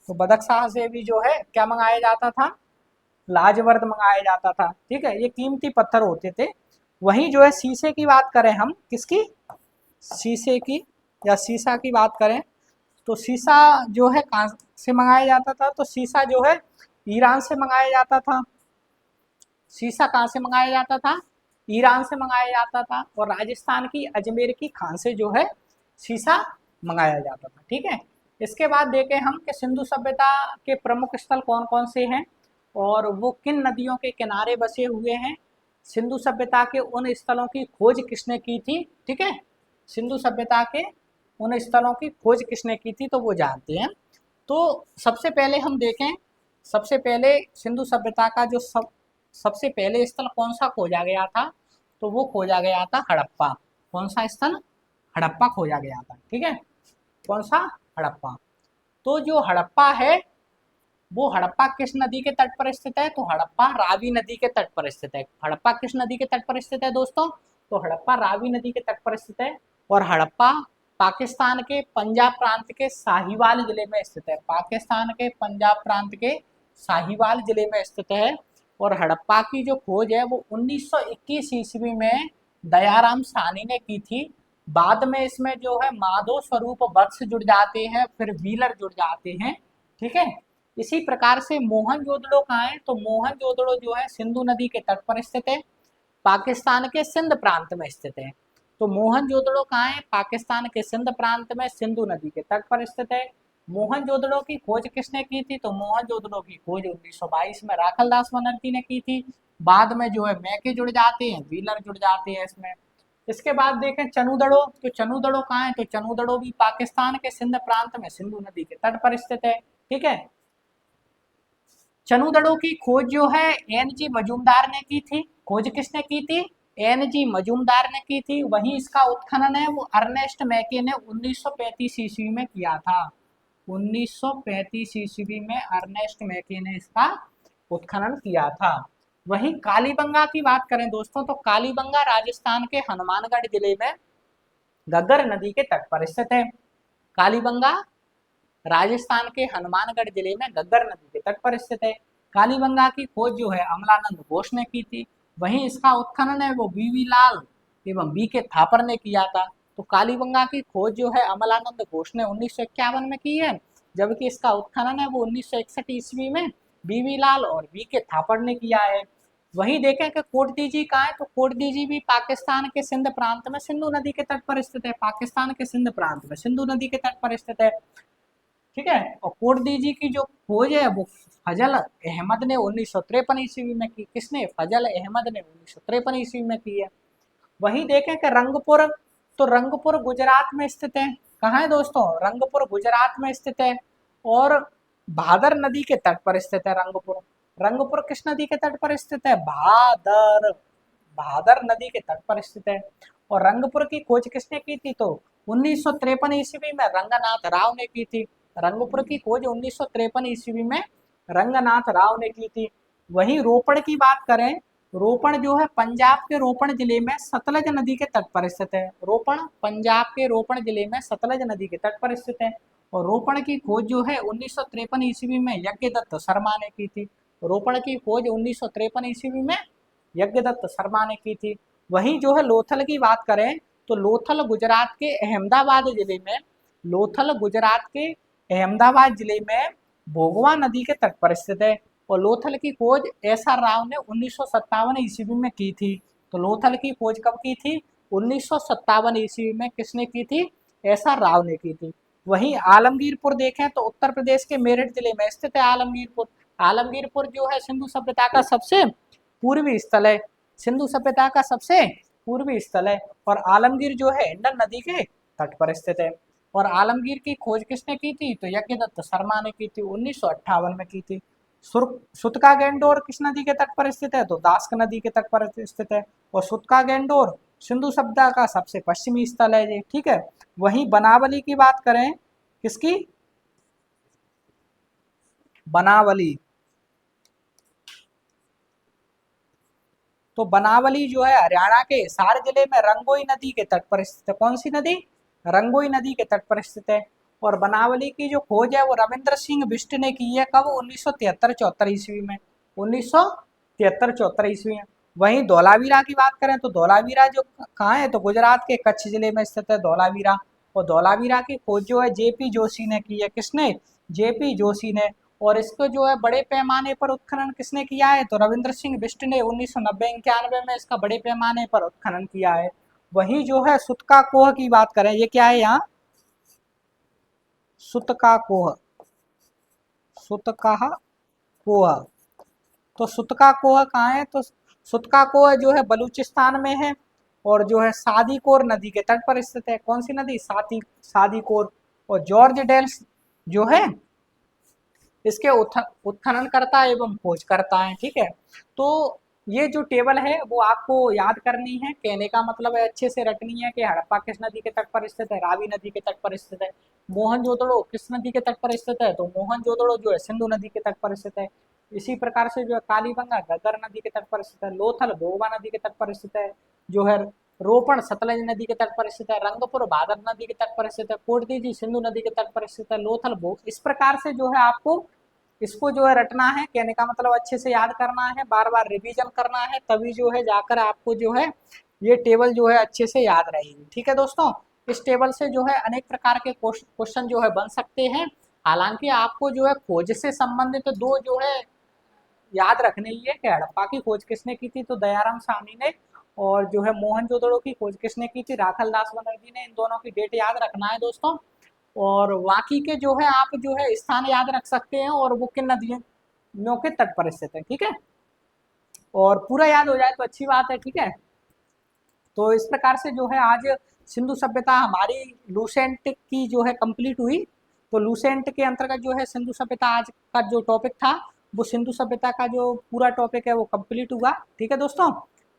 तो बदख्शाह से भी जो है क्या मंगाया जाता था, लाजवर्द मंगाया जाता था। ठीक है, ये कीमती पत्थर होते थे। वहीं जो है शीशे की बात करें हम, किसकी, शीशे की या शीशा की बात करें तो शीशा जो है कहाँ से मंगाया जाता था, तो शीशा जो है ईरान से मंगाया जाता था। शीशा कहाँ से मंगाया जाता था, ईरान से मंगाया जाता था और राजस्थान की अजमेर की खान से जो है शीशा मंगाया जाता था। ठीक है, इसके बाद देखें हम कि सिंधु सभ्यता के प्रमुख स्थल कौन कौन से हैं और वो किन नदियों के किनारे बसे हुए हैं। सिंधु सभ्यता के उन स्थलों की खोज किसने की थी, ठीक है, सिंधु सभ्यता के उन स्थलों की खोज किसने की थी तो वो जानते हैं। तो सबसे पहले हम देखें, सबसे पहले सिंधु सभ्यता का जो सबसे पहले स्थल कौन सा खोजा गया था, तो वो खोजा गया था हड़प्पा। कौन सा स्थल, हड़प्पा खोजा गया था। ठीक है, कौन सा, हड़प्पा। तो जो हड़प्पा है वो हड़प्पा किस नदी के तट पर स्थित है, तो हड़प्पा रावी नदी के तट पर स्थित है। हड़प्पा किस नदी के तट पर स्थित है दोस्तों, तो हड़प्पा रावी नदी के तट पर स्थित है। और हड़प्पा पाकिस्तान के पंजाब प्रांत के साहिवाल जिले में स्थित है, पाकिस्तान के पंजाब प्रांत के साहिवाल जिले में स्थित है। और हड़प्पा की जो खोज है वो 1921 ईस्वी में दयाराम साहनी ने की थी। बाद में इसमें जो है माधव स्वरूप वत्स जुड़ जाते हैं, फिर व्हीलर जुड़ जाते हैं। ठीक है, इसी प्रकार से मोहनजोदड़ो कहाँ है, तो मोहनजोदड़ो जो है सिंधु नदी के तट पर स्थित है, पाकिस्तान के सिंध प्रांत में स्थित है। तो मोहनजोदड़ो कहाँ है, पाकिस्तान के सिंध प्रांत में सिंधु नदी के तट पर स्थित है। मोहनजोदड़ो की खोज किसने की थी, तो मोहनजोदड़ो की खोज 1922 में राखलदास बनर्जी ने की थी। बाद में जो है मैके जुड़ जाते हैं, व्हीलर जुड़ जाते हैं इसमें। इसके बाद देखें चनूदड़ो, तो चनूदड़ो कहाँ है, तो चनूदड़ो भी पाकिस्तान के सिंध प्रांत में सिंधु नदी के तट पर स्थित है। ठीक है, चनूदड़ो की खोज जो है एन.जी. मजूमदार ने की थी। खोज किसने की थी, एन.जी. मजूमदार ने की थी। वहीं इसका उत्खनन है वो अर्नेस्ट मैके ने 1935 ईस्वी में किया था। 1935 ईस्वी में अर्नेस्ट मैके ने इसका उत्खनन किया था। वहीं कालीबंगा की बात करें दोस्तों तो कालीबंगा राजस्थान के हनुमानगढ़ जिले में घग्गर नदी के तट पर स्थित है। कालीबंगा राजस्थान के हनुमानगढ़ जिले में घग्गर नदी के तट पर स्थित है। कालीबंगा की खोज जो है अमलानंद घोष ने की थी। वहीं इसका उत्खनन है वो बीवी लाल एवं बी के थापर ने किया था। तो कालीबंगा की खोज जो है अमलानंद घोष ने 1951 में की है, जबकि इसका उत्खनन है वो 1961 ईस्वी में बीवी लाल और बी के थापर ने किया है। वहीं देखें कि कोटदीजी कहाँ है, तो कोटदीजी भी पाकिस्तान के सिंध प्रांत में सिंधु नदी के तट पर स्थित है। पाकिस्तान के सिंध प्रांत में सिंधु नदी के तट पर स्थित है। ठीक है। और कोटदीजी की जो खोज है वो फजल अहमद ने 1953 ईस्वी में की। किसने? फजल अहमद ने 1953 ईस्वी में की है। वहीं देखें कि रंगपुर, तो रंगपुर गुजरात में स्थित है। कहाँ है दोस्तों? रंगपुर गुजरात में स्थित है और भादर नदी के तट पर स्थित है रंगपुर। रंगपुर किस नदी के तट पर स्थित है? भादर, भादर नदी के तट पर स्थित है। और रंगपुर की खोज किसने की थी? तो 1953 ईस्वी में रंगनाथ राव ने की थी। रंगपुर की खोज 1953 ईस्वी में रंगनाथ राव ने की थी। वहीं रोपड़ की बात करें, रोपड़ जो है पंजाब के रोपड़ जिले में सतलज नदी के तट पर स्थित है। रोपड़ पंजाब के रोपड़ जिले में सतलज नदी के तट पर स्थित है। और रोपड़ की खोज जो है 1953 ईस्वी में यज्ञदत्त शर्मा ने की थी। रोपड़ की खोज 1953 ईस्वी में यज्ञदत्त शर्मा ने की थी। वहीं जो है लोथल की बात करें, तो लोथल गुजरात के अहमदाबाद जिले में, लोथल गुजरात के अहमदाबाद जिले में भोगवा नदी के तट पर स्थित है। और लोथल की खोज एस.आर. राव ने 1957 ईस्वी में की थी। तो लोथल की खोज कब की थी? 1957 ईस्वी में किसने की थी? एस.आर. राव ने की थी। वहीं आलमगीरपुर देखें तो उत्तर प्रदेश के मेरठ जिले में स्थित है आलमगीरपुर। आलमगीरपुर जो है सिंधु सभ्यता का सबसे पूर्वी स्थल है। सिंधु सभ्यता का सबसे पूर्वी स्थल है। और आलमगीर जो है हिंडन नदी के तट पर स्थित है। और आलमगीर की खोज किसने की थी? तो यज्ञदत्त शर्मा ने की थी, 1958 में की थी। सुतका गैंडोर किस नदी के तट पर स्थित है? तो दास्क नदी के तट पर स्थित है। और सुतका गैंडोर सिंधु सभ्यता का सबसे पश्चिमी स्थल है ये। ठीक है। वहीं बनावली की बात करें, किसकी? बनावली, तो बनावली जो है हरियाणा के हिसार जिले में रंगोई नदी के तट पर स्थित है। कौन सी नदी? रंगोई नदी के तट पर स्थित है। और बनावली की जो खोज है वो रविंद्र सिंह बिष्ट ने की है। कब? 1973-74 ईस्वी में। 1973-74 ईस्वी में। वहीं धौलावीरा की बात करें तो धौलावीरा जो कहाँ है? तो गुजरात के कच्छ जिले में स्थित है धौलावीरा। और धौलावीरा की खोज जो है जेपी जोशी ने की है। किसने? जेपी जोशी ने। और इसको जो है बड़े पैमाने पर उत्खनन किसने किया है? तो रविंद्र सिंह बिष्ट ने 1990-91 में इसका बड़े पैमाने पर उत्खनन किया है। वहीं जो है सुतका कोह की बात करें, ये क्या है यहाँ? सुतका कोह, सुतका कोह। तो सुतका कोह कहाँ है? तो सुतका कोह जो है बलूचिस्तान में है। और जो है सादीकोर नदी के तट पर स्थित है। कौन सी नदी? सादीकोर। और जॉर्ज डेल्स जो है इसके उत्खनन करता एवं खोज करता है। ठीक है। तो ये जो टेबल है वो आपको याद करनी है। कहने का मतलब है अच्छे से रटनी है कि हड़प्पा किस नदी के तट पर स्थित है? रावी नदी के तट पर स्थित है। मोहनजोदड़ो किस नदी के तट पर स्थित है? तो मोहनजोदड़ो जो है सिंधु नदी के तट पर स्थित है। इसी प्रकार से जो है कालीबंगा घग्गर नदी के तट पर स्थित है। लोथल भोगवा नदी के तट पर स्थित है। जो है रोपण सतलज नदी के तट पर स्थित है। रंगपुर भादर नदी के तट पर स्थित है। कोटदीजी सिंधु नदी के तट पर स्थित है। लोथल भोग, इस प्रकार से जो है आपको इसको जो है रटना है। कहने का मतलब अच्छे से याद करना है, बार बार रिवीजन करना है, तभी जो है जाकर आपको जो है ये टेबल जो है अच्छे से याद रहेगी। ठीक है दोस्तों। इस टेबल से जो है अनेक प्रकार के क्वेश्चन जो है बन सकते हैं। हालांकि आपको जो है खोज से संबंधित दो जो है याद रखने ही है कि हड़प्पा की खोज किसने की थी? तो दयाराम साहनी ने। और जो है मोहनजोदड़ो की खोज किसने की थी? राखल दास बनर्जी ने। इन दोनों की डेट याद रखना है दोस्तों। और बाकी के जो है आप जो है स्थान याद रख सकते हैं और वो किन नदियों के तट पर स्थित है। ठीक है। और पूरा याद हो जाए तो अच्छी बात है। ठीक है। तो इस प्रकार से जो है आज सिंधु सभ्यता हमारी लूसेंट की जो है कंप्लीट हुई। तो लूसेंट के अंतर्गत जो है सिंधु सभ्यता आज का जो टॉपिक था वो सिंधु सभ्यता का जो पूरा टॉपिक है वो कंप्लीट हुआ। ठीक है दोस्तों।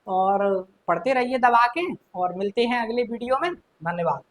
और पढ़ते रहिए दबा के और मिलते हैं अगले वीडियो में। धन्यवाद।